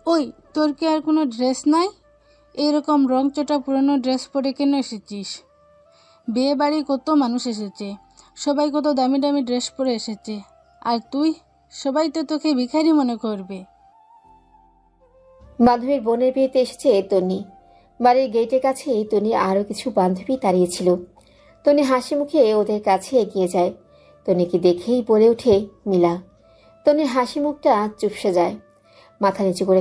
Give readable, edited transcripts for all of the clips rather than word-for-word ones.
ওই, তোর কি আর কোনো ড্রেস নাই? এরকম রংচটা পুরনো ড্রেস পরে কেন এসেছিস? বিয়ে বাড়ি কত মানুষ এসেছে, সবাই কত দামি দামি ড্রেস পরে এসেছে, আর তুই? সবাই তো তোকে ভিখারি মনে করবে। বান্ধবীর বোনের বিয়েতে এসেছে তন্নি। বাড়ির গেটের কাছেই তন্নির আরও কিছু বান্ধবী দাঁড়িয়েছিল। তন্নি হাসি মুখে ওদের কাছে এগিয়ে যায়। তন্নিকে দেখেই বলে ওঠে মিলা। তন্নির হাসি মুখটা চুপসে যায়, মাথা নিচু করে।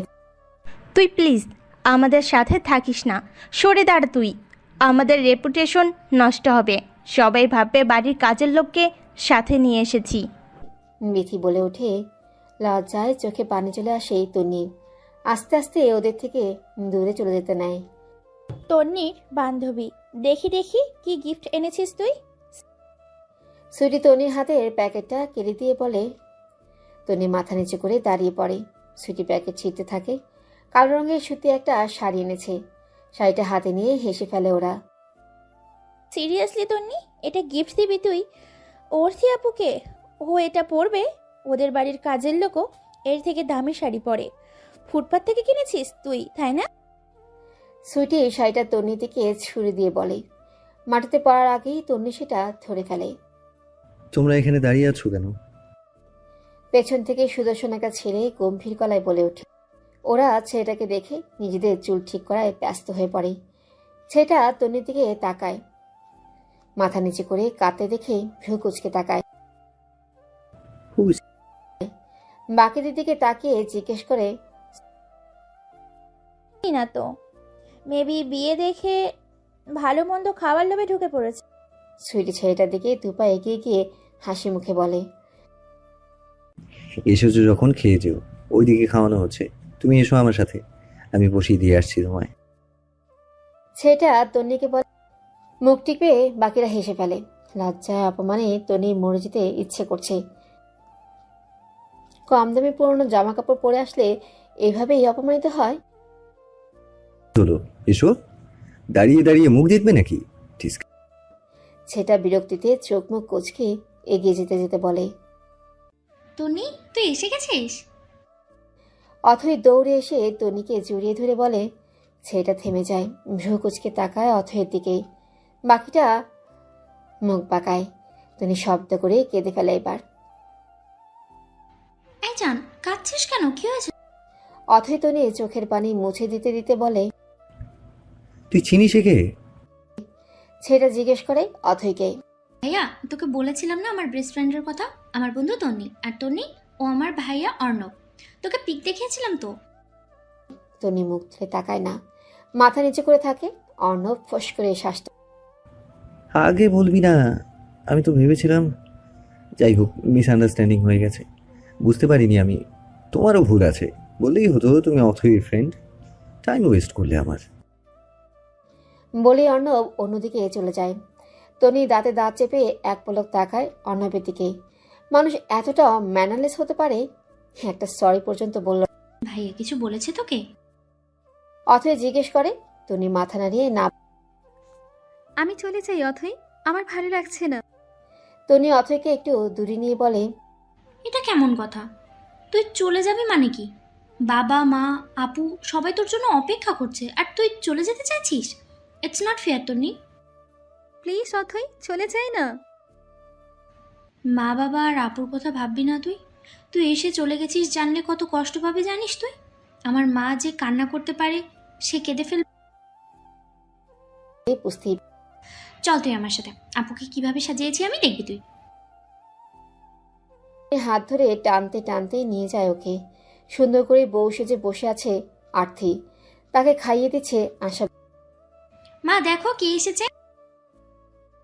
তুই প্লিজ আমাদের সাথে থাকিস না, সরে দাঁড়া তুই। আমাদের রেপুটেশন নষ্ট হবে, সবাই ভাববে বাড়ির কাজের লোককে সাথে নিয়ে এসেছি। মিথি বলে ওঠে। লজ্জায় চোখে পানি চলে আসে তন্নির। আস্তে আস্তে ওদের থেকে দূরে চলে যেতে নেয়। তন্নির বান্ধবী, দেখি দেখি কি গিফট এনেছিস তুই। সুইটি তন্নির হাতের প্যাকেটটা কেড়ে দিয়ে বলে। তন্নি মাথা নিচু করে দাঁড়িয়ে পড়ে। সুইটি প্যাকেট ছিঁড়তে থাকে। কালো রঙের সুতি একটা শাড়ি এনেছে। শাড়িটা হাতে নিয়ে হেসে ফেলে ওরা। সিরিয়াসলি তন্নি, এটা গিফট দিবি তুই অর্থি আপুকে? ও এটা পরবে? ওদের বাড়ির কাজের লোকও এর থেকে দামি শাড়ি পরে। ফুটপাত থেকে কিনেছিস তুই, তাই না? সুইটি শাড়িটা তন্নির দিকে ছুঁড়ে দিয়ে বলে। মাটিতে পড়ার আগেই তন্নি সেটা ধরে ফেলে। তোমরা এখানে দাঁড়িয়ে আছো কেন? পেছন থেকে সুদর্শন একটা ছেলে গম্ভীর গলায় বলে ওঠে। ওরা ছেলেটাকে দেখে নিজেদের চুল ঠিক করায় ব্যস্ত হয়ে পড়ে। ছেলেটা তন্নির দিকে তাকায়, মাথা নিচে করে কাঁদতে দেখে ভ্রু কুঁচকে তাকায়। বাকিদের দিকে তাকিয়ে জিজ্ঞেস করে, না তো, মেবি বিয়ে দেখে ভালো মন্দ খাবার লোভে ঢুকে পড়েছে। সুইটি ছেলেটার দিকে দুপা এগিয়ে গিয়ে হাসি মুখে বলে, এসেছো যখন খেয়ে যেও, ওইদিকে খাওয়ানো হচ্ছে। তুমি এসো আমার সাথে, আমি বসিয়ে দিয়ে আসছি তোমায়। ছেলেটা তন্নিকে বলে। মুখ টিপে বাকিরা হেসে ফেলে। লজ্জায় অপমানে তন্নি মরে যেতে ইচ্ছে করছে। কম দামি পুরনো জামা কাপড় পরে আসলে এভাবেই অপমানিত হয়। চলো এসো, দাঁড়িয়ে দাঁড়িয়ে মুখ দেখবে নাকি? ছেলেটা বিরক্তিতে চোখ মুখ কুঁচকে এগিয়ে যেতে যেতে বলে, তন্নি তুই এসে গেছিস? অথই দৌড়ে এসে তন্নিকে জড়িয়ে ধরে বলে। ছেলেটা থেমে যায়, ভ্রু কুঁচকে তাকায় অথয়ের দিকেই। বাকিটা মুখ বাঁকায়। তন্নি শব্দ করে কেঁদে ফেলে এবার। এই জান, কাঁদছিস কেন? কি হয়েছে? অথই তন্নি চোখের পানি মুছে দিতে দিতে বলে, তুই চিনিস একে? ছেলেটা জিজ্ঞেস করে অথইকে। ভাইয়া, তোকে বলেছিলাম না আমার বেস্ট ফ্রেন্ডের কথা? আমার বন্ধু তন্নি, আর তন্নি ও আমার ভাইয়া অর্ণব। তোকে পিক দেখিয়েছিলাম তো। তন্নি মুখ তুলে তাকায় না, মাথা নিচে করে থাকে। অর্ণব ফস করে শ্বাসটা। আগে বলবি না, আমি তো ভেবেছিলাম। যাই হোক, মিসআন্ডারস্ট্যান্ডিং হয়ে গেছে, বুঝতে পারিনি আমি। তোমারও ভুল আছে, বললেই হতো তুমি অথৈর ফ্রেন্ড। টাইম ওয়েস্ট করলে আমার। বলে অর্ণব অন্যদিকে চলে যায়। তন্নি দাঁতে দাঁত চেপে এক পলক তাকায় অর্ণবের দিকে। মানুষ এতটা ম্যানারলেস হতে পারে? একটা সরি পর্যন্ত বলল। ভাইয়া কিছু বলেছে তোকে? অথই জিজ্ঞেস করে। তন্নি মাথা নাড়িয়ে না। আমি চলে যাই অথই, আমার ভালো লাগছে না। তন্নি অথইকে একটু দূরে নিয়ে বলে, এটা কেমন কথা? তুই চলে যাবি মানে কি? বাবা মা আপু সবাই তোর জন্য অপেক্ষা করছে, আর তুই চলে যেতে চাইছিস? It's not fair Tonni. Please Athoi, চলে যাই না। মা বাবা আর আপুর কথা ভাববি না তুই? তুই এসে চলে গেছিস জানলে কত কষ্ট পাবে জানিস তুই? আমার মা যে কান্না করতে পারে, সে কেঁদে ফেলবে। চল তুই আমার সাথে, আপুকে কিভাবে সাজিয়েছি আমি দেখবি তুই। হাত ধরে টানতে টানতে নিয়ে যায় ওকে। সুন্দর করে বউ সেজে বসে আছে আর্থি, তাকে খাইয়ে দিচ্ছে আশা। মা দেখো কে এসেছে।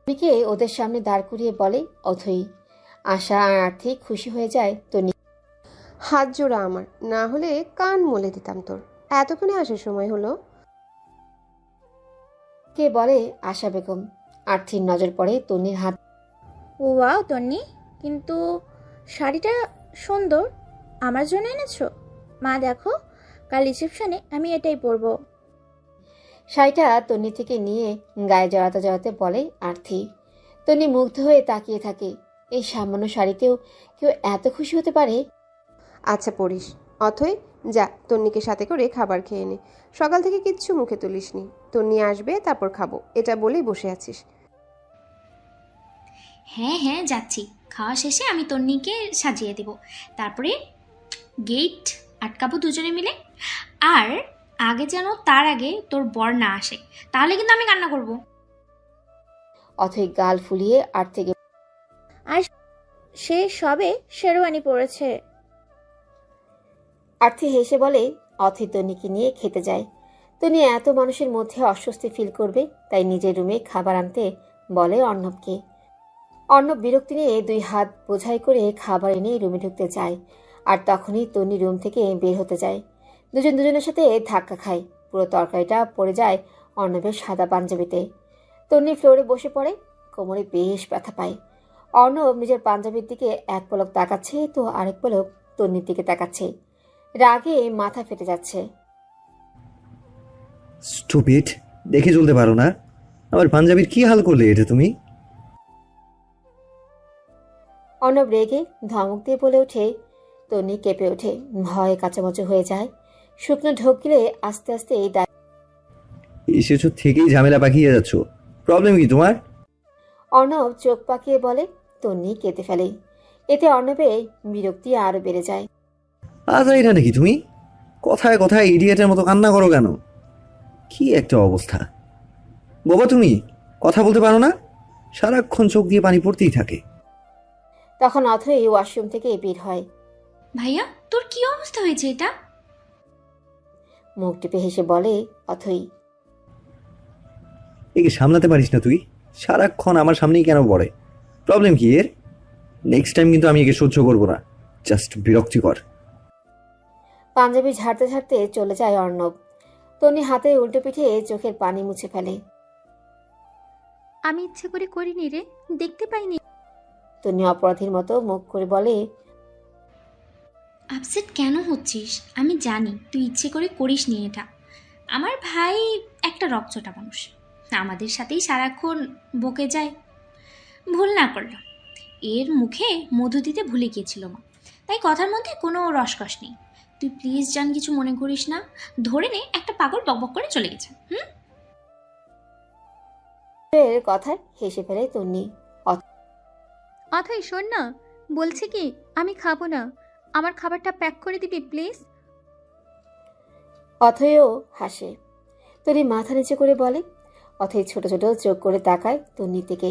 তন্নিকে ওদের সামনে দাঁড় করিয়ে বলে অথই। আশা আর আর্থি খুশি হয়ে যায়। তন্নি হাত জোড়া আমার, না হলে কান মলে দিতাম তোর। এতক্ষণে আসার সময় হলো। কে বলে আশা বেগম। আর্থির নজর পড়ে তন্নির হাত। ওয়াও তন্নি, কিন্তু শাড়িটা সুন্দর, আমার জন্য এনেছো? মা দেখো, কাল রিসেপশনে আমি এটাই পরবো। শাড়িটা তন্নি থেকে নিয়ে গায়ে জড়াতে জড়াতে বলে আর্থি। তন্নি মুগ্ধ হয়ে তাকিয়ে থাকে। এই সামান্য শাড়িতেও কেউ এত খুশি হতে পারে? আচ্ছা পড়িস, অথই যা, তন্নিকে সাথে করে খাবার খেয়ে নে। সকাল থেকে কিচ্ছু মুখে তুলিসনি। তন্নি আসবে তারপর খাবো, এটা বলেই বসে আছিস। হ্যাঁ হ্যাঁ যাচ্ছি, খাওয়া শেষে আমি তন্নিকে সাজিয়ে দেব, তারপরে গেট আটকাবো দুজনে মিলে। আর আগে যেন তার আগে তোর বর না আসে, তাহলে কিন্তু আমি কান্না করব। অথই গাল ফুলিয়ে আট থেকে আর সে সবে শেরওয়ানি পরেছে। আর্থি হেসে বলে, অথই তন্নিকে নিয়ে খেতে যায়। তন্নি এত মানুষের মধ্যে অস্বস্তি ফিল করবে, তাই নিজের রুমে খাবার আনতে বলে অর্ণবকে। অর্ণব বিরক্তি নিয়ে 2 হাত বোঝাই করে খাবার এনে রুমে ঢুকতে যায়। আর তখনই তন্নি রুম থেকে বের হতে যায়। দুজন দুজনের সাথে ধাক্কা খায়। পুরো তরকারিটা পড়ে যায় অর্ণবের সাদা পাঞ্জাবিতে। তন্নি ফ্লোরে বসে পড়ে, কোমরে বেশ ব্যথা পায়। অর্ণব নিজের পাঞ্জাবির দিকে এক পলক তাকাচ্ছে, তো আরেক পলক তন্নির দিকে তাকাচ্ছে। রাগে মাথা ফেটে যাচ্ছে। স্টুপিড, দেখে চলতে পারো না? আমার পাঞ্জাবির কি হাল করলে এটা তুমি? অর্ণব রেগে ধমক দিয়ে বলে ওঠে। তন্নি কেঁপে ওঠে, ভয়ে কাঁচামচো হয়ে যায়। শুকনো ঢোক গিলে আস্তে আস্তে এসেছো থেকেই ঝামেলা পাকিয়ে যাচ্ছ, প্রবলেম কি তোমার? অর্ণব চোখ পাকিয়ে বলে। তন্নি কেঁদে ফেলে। এতে অর্ণবের বিরক্তি আরো বেড়ে যায়। আজাই না নাকি তুমি? কথায় কথায় ইডিয়েটের মতো কান্না করো কেন? কি একটা অবস্থা! বাবা তুমি কথা বলতে পারো না? সারাক্ষণ চোখ দিয়ে পানি পড়তেই থাকে। তখন অথই ওয়াশরুম থেকে বের হয়। ভাইয়া তোর কি অবস্থা হয়েছে এটা? মুখ টিপে হেসে বলে অথই। একে সামলাতে পারিস না তুই? সারাক্ষণ আমার সামনেই কেন পড়ে? প্রবলেম কি এর? নেক্সট টাইম কিন্তু আমি একে সহ্য করবো না, জাস্ট বিরক্তিকর। পাঞ্জাবি ঝাড়তে ঝাড়তে চলে যায় অর্ণব। তন্নি হাতে উল্টো পিঠে চোখের পানি মুছে ফেলে। আমি ইচ্ছে করে করিনি রে, দেখতে পাইনি। তন্নি অপরাধীর মতো মুখ করে বলে, আপসেট কেন হচ্ছিস? আমি জানি তুই ইচ্ছে করে করিস নি এটা। আমার ভাই একটা রকচটা মানুষ, আমাদের সাথেই সারাক্ষণ বকে যায়। ভুল না করলো, এর মুখে মধু দিতে ভুলে গিয়েছিল মা, তাই কথার মধ্যে কোনো রসকস নেই। তুই প্লিজ জান কিছু মনে করিস না, ধরে নে একটা পাগল বকবক করে চলে গেছে। এর কথায় হেসে ফেলে তন্নি। অথই শোন না, বলছি কি আমি খাবো না, আমার খাবারটা প্যাক করে দিবি প্লিজ। অথয়ও হাসে। তন্নি মাথা নিচে করে বলে। অথই ছোট ছোট চোখ করে তাকায় তন্নির দিকে।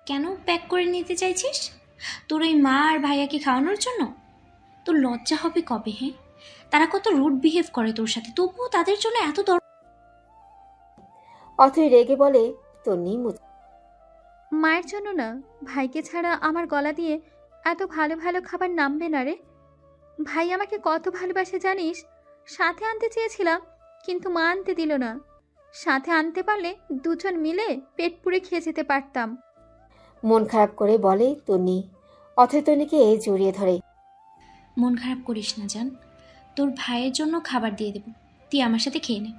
কেন প্যাক করে নিতে চাইছিস? তোর ওই মা আর ভাইয়াকে খাওয়ানোর জন্য? তোর লজ্জা হবে কবে? হ্যাঁ, তারা কত রুড বিহেভ করে তোর সাথে, তবুও তাদের জন্য এত অথই রেগে বলে। তন্নি মায়ের জন্য না, ভাইকে ছাড়া আমার গলা দিয়ে এত ভালো ভালো খাবার নামবে না রে। ভাই আমাকে কত ভালোবাসে জানিস? সাথে আনতে চেয়েছিলাম, কিন্তু মা আনতে দিল না। সাথে আনতে পারলে দুজন মিলে পেট পুড়ে খেয়ে যেতে পারতাম। মন খারাপ করে বলে তন্নি। অথই তন্নিকে জড়িয়ে ধরে। মন খারাপ করিস না জান, তোর ভাইয়ের জন্য খাবার দিয়ে দেবো, তুই আমার সাথে খেয়ে নে।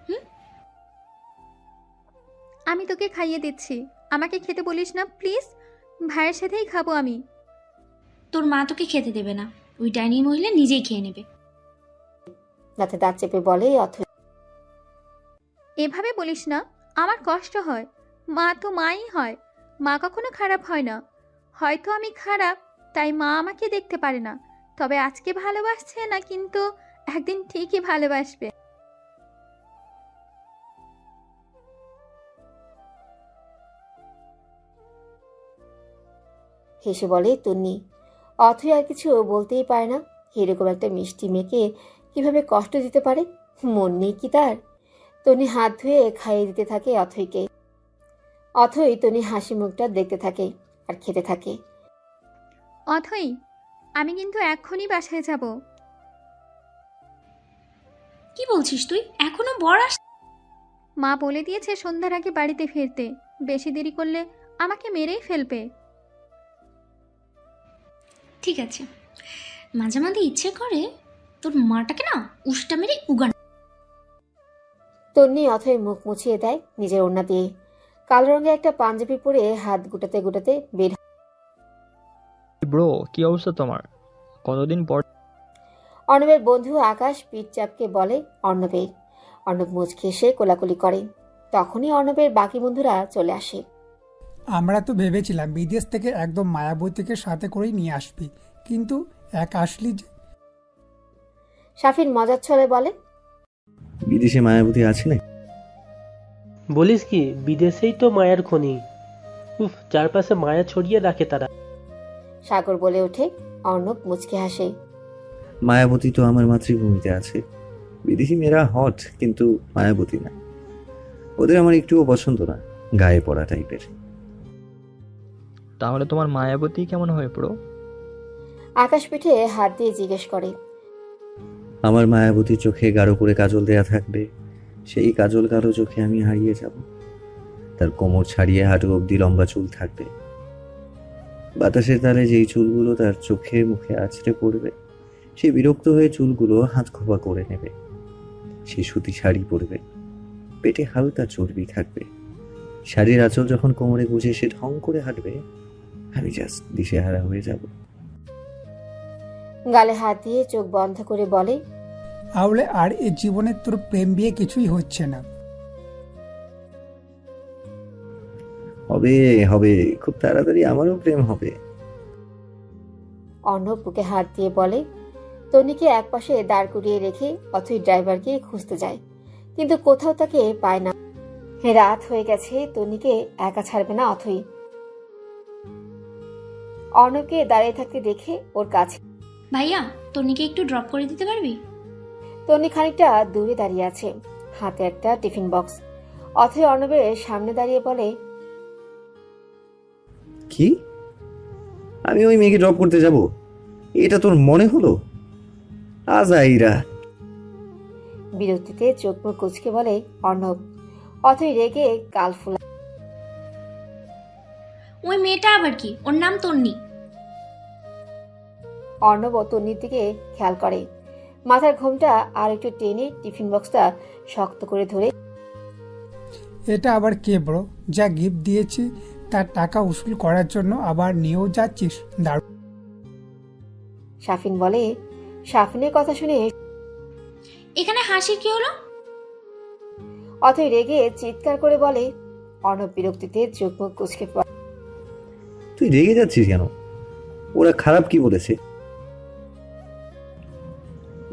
আমি তোকে খাইয়ে দিচ্ছি, আমাকে খেতে বলিস না প্লিজ। ভাইয়ের সাথেই খাবো আমি। তোর মা তোকে খেতে দেবে না, ওই ডাইনি মহিলা নিজেই খেয়ে নেবে। দাঁতে দাঁত চেপে বলে অথই। এভাবে বলিস না, আমার কষ্ট হয়। মা তো মাই হয়, মা কখনো খারাপ হয় না। হয়তো আমি খারাপ, তাই মা আমাকে দেখতে পারে না, তবে আজকে ভালোবাসছে না, কিন্তু একদিন ঠিকই ভালোবাসবে। হেসে বলে তন্নি। অথই আর কিছু বলতেই পারে না। এরকম একটা মিষ্টি মেয়েকে কিভাবে কষ্ট দিতে পারে? মন নেই কি তার? তন্নি হাত ধুয়ে খাইয়ে দিতে থাকে অথইকে। অথই তন্নি হাসি মুখটা দেখতে থাকে আর খেতে থাকে। অথই, আমি কিন্তু এক্ষুনি বাসায় যাব। কি বলছিস তুই? এখনো বর আস? মা বলে দিয়েছে সন্ধ্যার আগে বাড়িতে ফিরতে, বেশি দেরি করলে আমাকে মেরেই ফেলবে। ঠিক আছে, মাঝে মাঝে ইচ্ছে করে তোর মাটাকে না উষ্টা মেরে উগান। তন্নি অথই মুখ মুছিয়ে দেয় নিজের ওড়না দিয়ে। কালো রঙের একটা পাঞ্জাবি পরে হাত গুটাতে গুটাতে বের। ব্রো, কি অবস্থা তোমার? কতদিন পর। অর্ণবের বন্ধু আকাশ পিঠ চাপকে বলে অর্ণবের। অর্ণব মুচকি এসে কোলাকুলি করে। তখনই অর্ণবের বাকি বন্ধুরা চলে আসে। আমরা তো ভেবেছিলাম বিদেশ থেকে একদম মায়াবতীকে সাথে করেই নিয়ে আসবি, কিন্তু এক আসলি যে। শাফিন মজার ছলে বলে, বিদেশে মায়াবতী আছে না? বলিস কি, বিদেশেই তো মায়ার খনি। উফ, চারপাশে মায়া ছড়িয়ে রাখে তারা। সাগর বলে ওঠে। অর্ণব মুচকি হাসে। মায়াবতী তো আমার মাতৃভূমিতে আছে। বিদেশি মেয়েরা হট, কিন্তু মায়াবতী না। ওদের আমার একটুও পছন্দ না, গায়ে পড়া টাইপের। তাহলে তোমার মায়াবতী কেমন হয়ে পড়ো? আকাশ পিঠে হাত দিয়ে জিজ্ঞেস করে। আমার মায়াবতীর চোখে গাঢ় করে কাজল দেয়া থাকবে। সেই কাজল কালো চোখে আমি হারিয়ে যাব। তার কোমর ছাড়িয়ে হাঁটু অবধি লম্বা চুল থাকবে। বাতাসের তালে যেই চুলগুলো তার চোখে মুখে আছড়ে পড়বে, সে বিরক্ত হয়ে চুলগুলো হাত খোপা করে নেবে। সে সুতি শাড়ি পরবে, পেটে হালকা চর্বি থাকবে। শাড়ির আঁচল যখন কোমরে গুজে সে ঢং করে হাঁটবে, আমি জাস্ট দিশেহারা হয়ে যাব। গালে হাত দিয়ে চোখ বন্ধ করে বলে, আউলে আর এই জীবনে তোর প্রেম বিয়ে কিছুই হচ্ছে না। হবে হবে, খুব তাড়াতাড়ি আমারও প্রেম হবে। অর্ণব বুকে হাত দিয়ে বলে। তনিকে একপাশে দাঁড় করিয়ে রেখে অথই ড্রাইভারকে খুঁজতে যায়, কিন্তু কোথাও তাকে পায় না। রাত হয়ে গেছে, তনিকে একা ছাড়বে না অথই। অর্ণবকে দাঁড়িয়ে থাকতে দেখে ওর কাছে, ভাইয়া তন্নিকে একটু ড্রপ করে দিতে পারবি? তনি খানিকটা দূরে দাঁড়িয়ে আছে, হাতে একটা টিফিন বক্স। অথই অর্ণবের সামনে দাঁড়িয়ে বলে, কি? আমি ওই মেয়েকে ড্রপ করতে যাব? এটা তোর মনে হলো? আজাইরা। বিরক্তিতে চোখ মুখ কুচকে বলে অর্ণব। অথই রেগে গাল ফুলা। ওই মেয়েটা আবার কি? ওর নাম তন্নি। অর্ণব তন্নির দিকে খেয়াল করে, মাথার ঘোমটা আর একটু টেনে টিফিন বক্সটা শক্ত করে ধরে, এটা আবার কে ব্রো? যা গিফট দিয়েছি তার টাকা উসুল করার জন্য আবার নিয়েও যাচ্ছিস? দারুণ। শাফিন বলে। শাফিনের কথা শুনে এখানে হাসির কি হলো? অথই রেগে চিৎকার করে বলে। অর্ণব বিরক্তিতে চোখ মুখ কুচকে পড়ে। তুই রেগে যাচ্ছিস কেন? ওরা খারাপ কি বলেছে?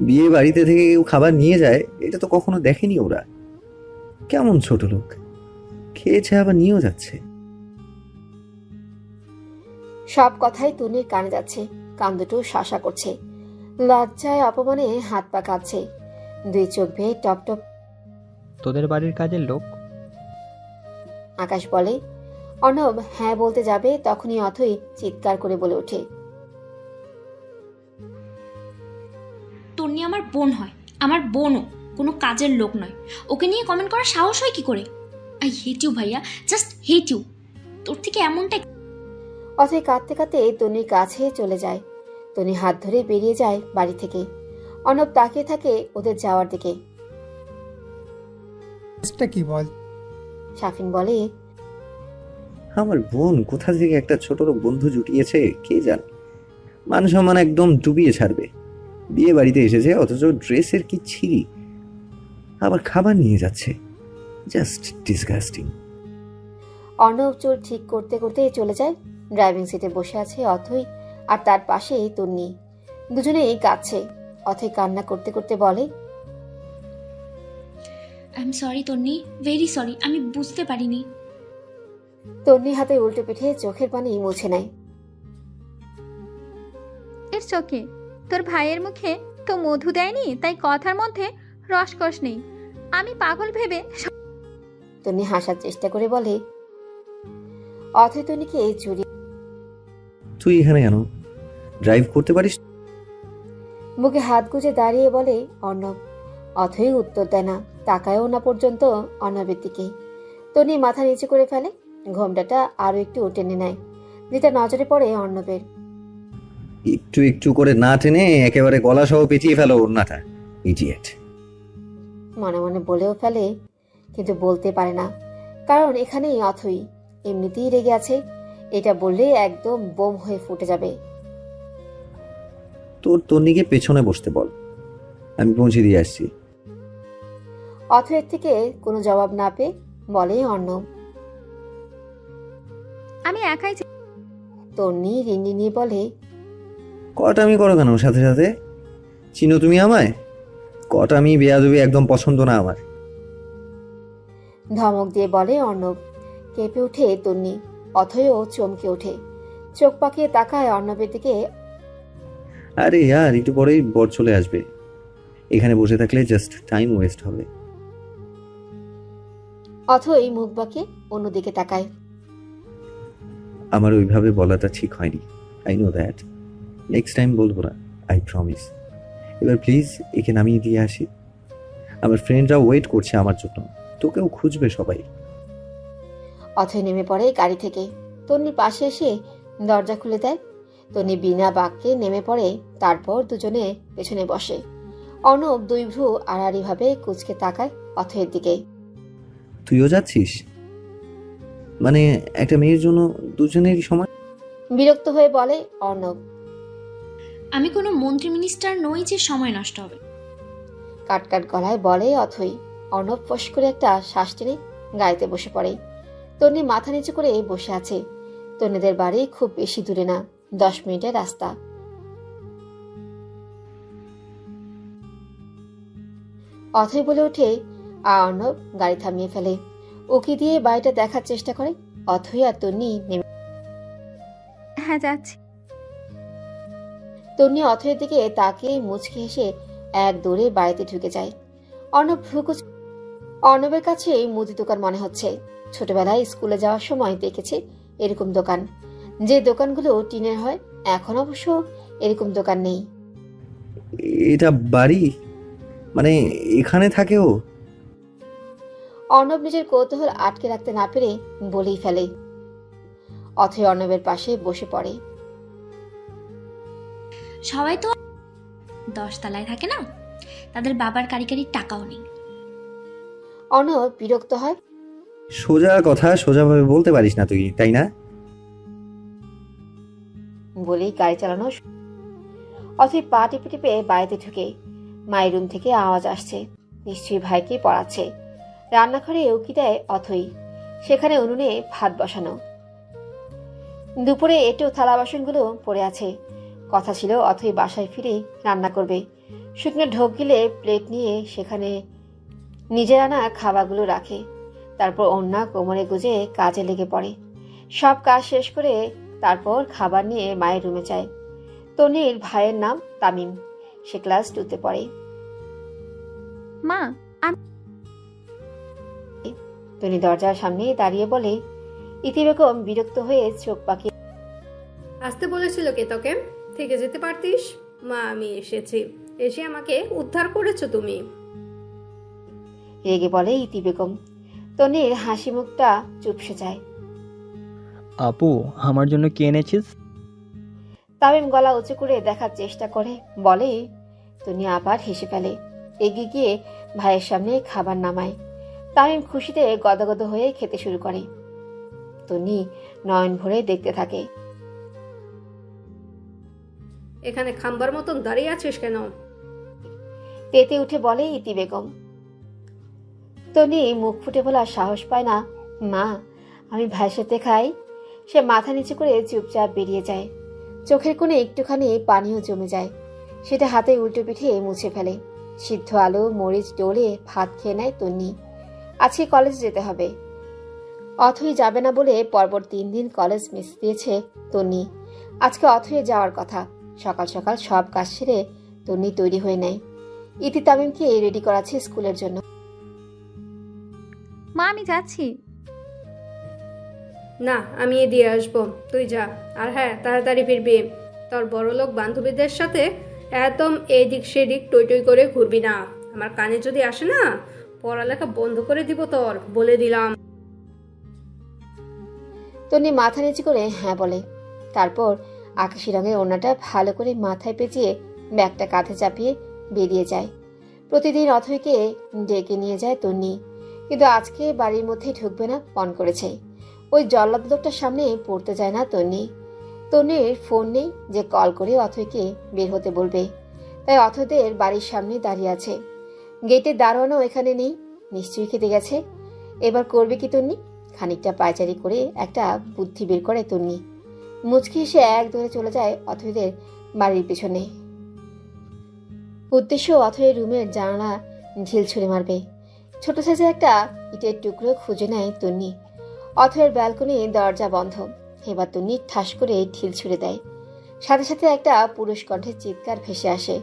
বিয়ে বাড়িতে থেকে কেউ খাবার নিয়ে যায়, এটা তো কখনো দেখেনি ওরা। কেমন ছোট লোক, খেয়েছে আবার নিয়েও যাচ্ছে। সব কথাই তনির কানে যাচ্ছে, কান দুটো শাসা করছে। লজ্জায় অপমানে হাত পা কাঁপছে, দুই চোখ বেয়ে টপ টপ। তোদের বাড়ির কাজের লোক? আকাশ বলে। অর্ণব হ্যাঁ বলতে যাবে, তখনই অথই চিৎকার করে বলে ওঠে, তন্নি আমার বোন হয়, আমার বোনও, কোনো কাজের লোক নয়। ওকে নিয়ে কমেন্ট করার সাহস হয় কি করে? আই হেট ইউ ভাইয়া, জাস্ট হেট ইউ। তোর থেকে এমনটা। অথই কাঁদতে কাঁদতে তনির কাছে চলে যায়। তনি হাত ধরে বেরিয়ে যায় বাড়ি থেকে। অর্ণব তাকিয়ে থাকে ওদের যাওয়ার দিকে। কি বল? শাফিন বলে, আমার বোন কোথা থেকে একটা ছোট লোক বন্ধু জুটিয়েছে কে জানে। মান সম্মান একদম ডুবিয়ে ছাড়বে। বিয়ে বাড়িতে এসেছে, অথচ ড্রেসের কি ছিঁড়ি, আবার খাবার নিয়ে যাচ্ছে। Just disgusting. অর্ণব চুল ঠিক করতে করতে চলে যায়। ড্রাইভিং সিটে বসে আছে অথই, আর তার পাশেই তন্নি। দুজনেই কাঁদছে। অথই কান্না করতে করতে বলে, I am sorry Tonni, very sorry, আমি বুঝতে পারিনি। তন্নি হাতে উল্টো পিঠে চোখের পানি মুছে নেয়। ইটস ওকে, তোর ভাইয়ের মুখে তো মধু দেয়নি, তাই কথার মধ্যে রসকস নেই। আমি পাগল ভেবে। তন্নি হাসার চেষ্টা করে বলে। অথই তন্নিকে জড়িয়ে, তুই এখানে কেন? ড্রাইভ করতে পারিস? বুকে হাত গুজে দাঁড়িয়ে বলে অর্ণব। অথই উত্তর দেয় না, তাকায়ও না পর্যন্ত অর্ণবের দিকে। তন্নি মাথা নিচে করে ফেলে, ঘোমটাটা আরো একটু টেনে নেয়। যেটা নজরে পড়ে অর্ণবের। একটু একটু করে না টেনে একেবারে গলা সহ পেঁচিয়ে ফেলো ওড়নাটা, ইডিয়েট। মনে মনে বলেও ফেলে, কিন্তু বলতে পারে না, কারণ এখানেই অথই এমনিতেই রেগে আছে। এটা বললে একদম বোম হয়ে ফুটে যাবে। তোর তন্নিকে পেছনে বসতে বল। আমি পৌঁছে দিয়ে আসছি। অথয়ের থেকে কোনো জবাব না পেয়ে বলে অর্ণব। আমি একাই তন্নি রিন্নি নিয়ে বলে, কটা আমি করো কেন সাথে সাথে? চিনো তুমি আমায়? কটা আমি বেয়াদবি একদম পছন্দ না আমার। ধমক দিয়ে বলে অর্ণব। কেঁপে উঠে তন্নি, অথয়ও চমকে ওঠে, চোখ পাকিয়ে তাকায় অর্ণবের দিকে। আরে ইয়ার, একটু পরেই বর চলে আসবে, এখানে বসে থাকলে জাস্ট টাইম ওয়েস্ট হবে। অথই মুখ বাঁকিয়ে অন্যদিকে তাকায়। আমার ওইভাবে বলাটা ঠিক হয়নি, I know that. Next time বলবো না, আই প্রমিস। এবার প্লিজ একে নামিয়ে দিয়ে আসি, আমার ফ্রেন্ডরা ওয়েট করছে আমার জন্য, তোকেও খুঁজবে সবাই। অথই নেমে পড়ে গাড়ি থেকে, তন্নির পাশে এসে দরজা খুলে দেয়। তন্নি বিনা বাক্যে নেমে পড়ে, তারপর দুজনে পেছনে বসে। অর্ণব দুই ভ্রু আড়াআড়ি ভাবে কুঁচকে তাকায় অথয়ের দিকে। তুইও যাচ্ছিস? মানে একটা মেয়ের জন্য দুজনেরই সময়? বিরক্ত হয়ে বলে অর্ণব। আমি কোনো মন্ত্রী মিনিস্টার নই যে সময় নষ্ট হবে। কাটকাট গলায় বলে অথই। অর্ণব ফস করে একটা শ্বাস টেনে গাড়িতে বসে পড়ে। তন্নি মাথা নিচু করে বসে আছে। তন্নিদের বাড়ি খুব বেশি দূরে না, 10 মিনিটের রাস্তা। অথই বলে ওঠে, আর অর্ণব গাড়ি থামিয়ে ফেলে। উকি দিয়ে বাড়িটা দেখার চেষ্টা করে। অথই আর তন্নি নেমে। হ্যাঁ যাচ্ছি। তন্নি অথয়ের দিকে তাকিয়ে মুচকি হেসে এক দৌড়ে বাড়িতে ঢুকে যায়। অর্ণব ভ্রুকুচ। অর্ণবের কাছে মুদি দোকান মনে হচ্ছে। ছোটবেলায় স্কুলে যাওয়ার সময় দেখেছে এরকম দোকান, যে দোকানগুলো টিনের হয়। এখন অবশ্য এরকম দোকান নেই। এটা বাড়ি? মানে এখানে থাকে ও? অর্ণব নিজের কৌতূহল আটকে রাখতে না পেরে বলেই ফেলে। অথই অর্ণবের পাশে বসে পড়ে। সবাই তো 10 তলায় থাকে না, তাদের বাবার কারিগরির টাকাও নেই। অর্ণব বিরক্ত হয়। সোজা কথা সোজাভাবে বলতে পারিস না তুই, তাই না? বলেই গাড়ি চালানো। অথই পা টিপে টিপে বাড়িতে ঢুকে। মায়ের রুম থেকে আওয়াজ আসছে, নিশ্চয়ই ভাইকে পড়াচ্ছে। রান্নাঘরে উকি দেয় অথই। সেখানে উনুনে ভাত বসানো। দুপুরে এঁটো থালা বাসনগুলো পড়ে আছে। কথা ছিল অথই বাসায় ফিরে রান্না করবে। শুকনো ঢোক গিলে প্লেট নিয়ে সেখানে নিজের আনা খাবারগুলো রাখে। তারপর ওড়না কোমরে গুজে কাজে লেগে পড়ে। সব কাজ শেষ করে তারপর খাবার নিয়ে মায়ের রুমে যায়। তন্নির ভাইয়ের নাম তামিম, সে ক্লাস 2তে পড়ে। মা, তন্নি দরজার সামনে দাঁড়িয়ে বলে। ইতি বেগম বিরক্ত হয়ে চোখ পাকিয়ে। আসতে বলেছিল কে তোকে? থেকে যেতে পারতিস। মা, আমি এসেছি, এসে আমাকে উদ্ধার করেছো তুমি। রেগে বলে ইতি বেগম। তন্নির হাসি মুখটা চুপসে যায়। আপু, আমার জন্য কি এনেছিস? তামিম গলা উঁচু করে দেখার চেষ্টা করে, বলে। তন্নি আবার হেসে ফেলে। এগিয়ে গিয়ে ভাইয়ের সামনে খাবার নামায়। তামিম খুশিতে গদগদ হয়ে খেতে শুরু করে। তন্নি নয়ন ভরে দেখতে থাকে। এখানে খাম্বার মতন দাঁড়িয়ে আছিস কেন? তেতে উঠে বলে ইতি বেগম। তন্নি মুখ ফুটে বলার সাহস পায় না। মা, আমি ভাইয়ের সাথে খাই। সে মাথা নিচু করে চুপচাপ বেরিয়ে যায়। চোখের কোণে একটুখানি পানিও জমে যায়। সেটা হাতে উল্টো পিঠে মুছে ফেলে। সিদ্ধ আলু মরিচ ডলে ভাত খেয়ে নেয় তন্নি। আজকে কলেজ যেতে হবে। অথই যাবে না বলে পরপর 3 দিন কলেজ মিস দিয়েছে তন্নি। আজকে অথই যাওয়ার কথা। সকাল সকাল সব কাজ সেরে তন্নি তৈরি হয়ে নেয়। ইতি তামিমকে রেডি করাচ্ছে স্কুলের জন্য। মা, আমি যাচ্ছি। না, আমি দিয়ে আসবো, তুই যা। আর হ্যাঁ, তাড়াতাড়ি ফিরবি। তোর বড়লোক বান্ধবীদের সাথে একদম এদিক সেদিক টই টই করে ঘুরবি না। আমার কানে যদি আসে না, পড়ালেখা বন্ধ করে দিব তোর, বলে দিলাম। তন্নি মাথা নিচু করে হ্যাঁ বলে। তারপর আকাশি রঙের ওড়নাটা ভালো করে মাথায় পেঁচিয়ে ব্যাগটা কাঁধে চাপিয়ে বেরিয়ে যায়। প্রতিদিন অথইকে ডেকে নিয়ে যায় তন্নি, কিন্তু আজকে বাড়ির মধ্যে ঢুকবে না পণ করেছে। ওই জল্লাদ লোকটার সামনে পড়তে যায় না তন্নি। তন্নির ফোন নেই যে কল করে অথইকে বের হতে বলবে। তাই অথয়দের বাড়ির সামনে দাঁড়িয়ে আছে। গেটের দারোয়ানও এখানে নেই, নিশ্চয়ই খেতে গেছে। এবার করবে কি তন্নি? খানিকটা পায়চারি করে একটা বুদ্ধি বের করে তন্নি। মুচকি এসে এক দৌড়ে চলে যায় অথয়দের বাড়ির পেছনে। উদ্দেশ্য অথয়ের রুমের জানালা ঢিল ছুঁড়ে মারবে। ছোট সাইজের একটা ইটের টুকরো খুঁজে নেয় তন্নি। অথয়ের ব্যালকনি দরজা বন্ধ। এবার তন্নি ঠাস করে ঢিল ছুঁড়ে দেয়। সাথে সাথে একটা পুরুষ কণ্ঠের চিৎকার ভেসে আসে।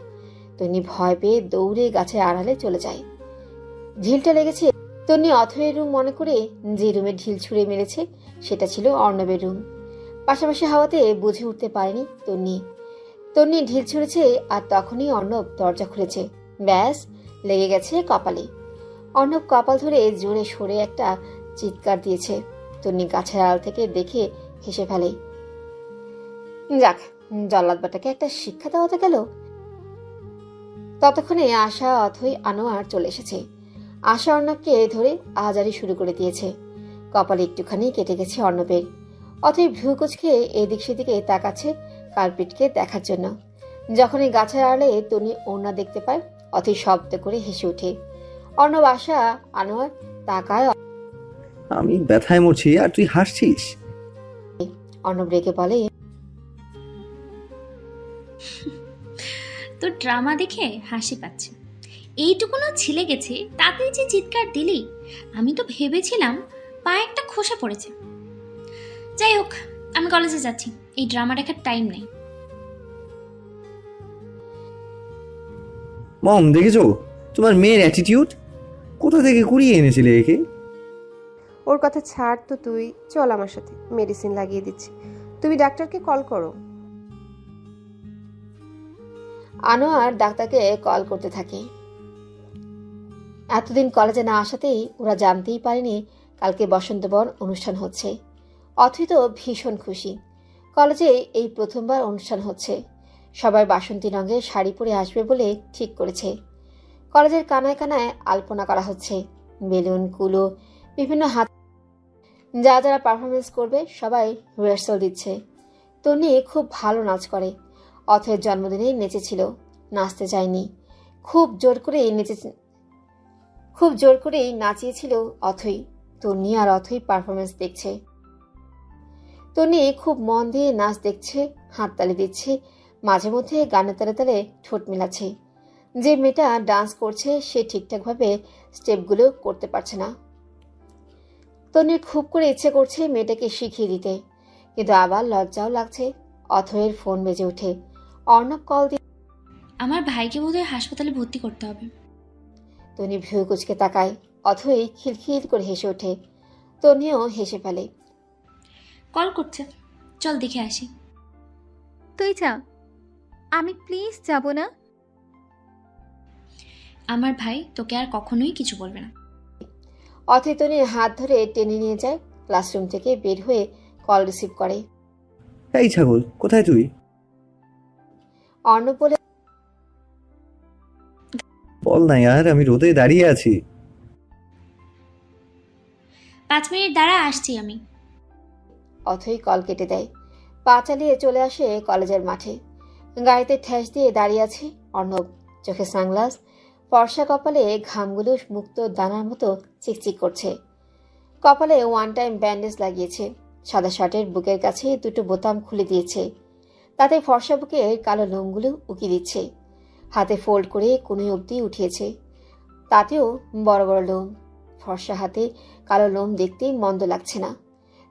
তন্নি ভয় পেয়ে দৌড়ে গাছের আড়ালে চলে যায়। ঢিলটা লেগেছে তন্নি অথয়ের রুম মনে করে যে রুমে ঢিল ছুঁড়ে মেরেছে সেটা ছিল অর্ণবের রুম। পাশাপাশি হাওয়াতে বুঝে উঠতে পারেনি তন্নি ঢিল ছুঁড়েছে, আর তখনই অর্ণব দরজা খুলেছে। ব্যাস, লেগে গেছে কপালে। অর্ণব কপাল ধরে জোরে সরে একটা চিৎকার দিয়েছে। তন্নি গাছের আড়াল থেকে দেখে হেসে ফেলে। যাক, জল্লাদ বাটাকে একটা শিক্ষা দেওয়াতে গেল। ততক্ষণে আশা, অথই, আনোয়ার চলে এসেছে। আশা অর্ণবকে ধরে আহাজারি শুরু করে দিয়েছে। কপালে একটুখানি কেটে গেছে অর্ণবের। অথই ভ্রু কুঁচকে এদিক সেদিকে তাকাচ্ছে কালপিটকে দেখার জন্য। যখন এই গাছের আড়ালে তন্নি ওড়না দেখতে পায়, অথই শব্দ করে হেসে ওঠে। অর্ণব, আশা, আনোয়ার তাকায়। আমি ব্যথায় মরছি আর তুই হাসছিস। অর্ণব রেগে বলে, তোর ড্রামা দেখে হাসি পাচ্ছে। এইটুকুনো ছিলে গেছে, তাতেই যে চিৎকার দিলি। আমি তো ভেবেছিলাম পায়ে একটা খোসা পড়েছে। যাই হোক, আমি কলেজে যাচ্ছি, এই ড্রামা দেখার টাইম নেই। মম, দেখেছো তোমার মেয়ের অ্যাটিটিউড? কোথা থেকে কুড়িয়ে এনেছিলে একে? ওর কথা ছাড় তো তুই, চল আমার সাথে, মেডিসিন লাগিয়ে দিচ্ছি। তুমি ডাক্তারকে কল করো। আনোয়ার ডাক্তারকে কল করতে থাকে। এতদিন কলেজে না আসাতেই ওরা জানতেই পারেনি কালকে বসন্তবরণ অনুষ্ঠান হচ্ছে। অথই তো ভীষণ খুশি। কলেজে এই প্রথমবার অনুষ্ঠান হচ্ছে। সবাই বাসন্তী রঙের শাড়ি পরে আসবে বলে ঠিক করেছে। কলেজের কানায় কানায় আলপনা করা হচ্ছে। বেলুন, কুলো, বিভিন্ন হাত, যারা পারফরমেন্স করবে সবাই রিহার্সাল দিচ্ছে। তন্নি খুব ভালো নাচ করে। অথয়ের জন্মদিনেই নেচেছিল, নাচতে যায়নি। খুব জোর করেই নাচিয়েছিল অথই। তন্নি আর অথই পারফরমেন্স দেখছে। তন্নি খুব মন দিয়ে নাচ দেখছে, হাততালি দিচ্ছে, মাঝে মধ্যে গানের তালে তালে ঠোঁট মেলাচ্ছে। যে মেয়েটা ডান্স করছে সে ঠিকঠাকভাবে স্টেপগুলো করতে পারছে না। তন্নির খুব করে ইচ্ছে করছে মেয়েটাকে শিখিয়ে দিতে, কিন্তু আবার লজ্জাও লাগছে। অথয়ের ফোন বেজে ওঠে। অর্ণব কল দিয়ে, আমার ভাইকে বোধহয় হাসপাতালে ভর্তি করতে হবে। তন্নি ভ্রু কুচকে তাকায়। অথই খিলখিল করে হেসে ওঠে। তন্নিও হেসে ফেলে। কল করছে, চল দেখে আসি। তুই যা, আমি প্লিজ যাব না। আমার ভাই তোকে আর কখনোই কিছু বলবে না। অথই তন্নির হাত ধরে টেনে নিয়ে যায়। ক্লাসরুম থেকে বের হয়ে কল রিসিভ করে। এই ছাগল, কোথায় তুই? অর্ণব বলে, বল না ইয়ার, আমি রোদে দাঁড়িয়ে আছি। 5 মিনিট দাঁড়া, আসছি আমি। অথই কল কেটে দেয়। পা চালিয়ে চলে আসে কলেজের মাঠে। গাড়িতে ঠেস দিয়ে দাঁড়িয়ে আছে অর্ণব। চোখে সানগ্লাস, ফর্সা কপালে ঘামগুলো মুক্ত দানার মতো চিকচিক করছে। কপালে ওয়ান টাইম ব্যান্ডেজ লাগিয়েছে। সাদা শার্টের বুকের কাছে দুটো বোতাম খুলে দিয়েছে। তাতে ফর্সা বুকের কালো লোমগুলো উকি দিচ্ছে। হাতে ফোল্ড করে কোনোই অবধি উঠিয়েছে, তাতেও বড় বড় লোম। ফর্সা হাতে কালো লোম দেখতেই মন্দ লাগছে না।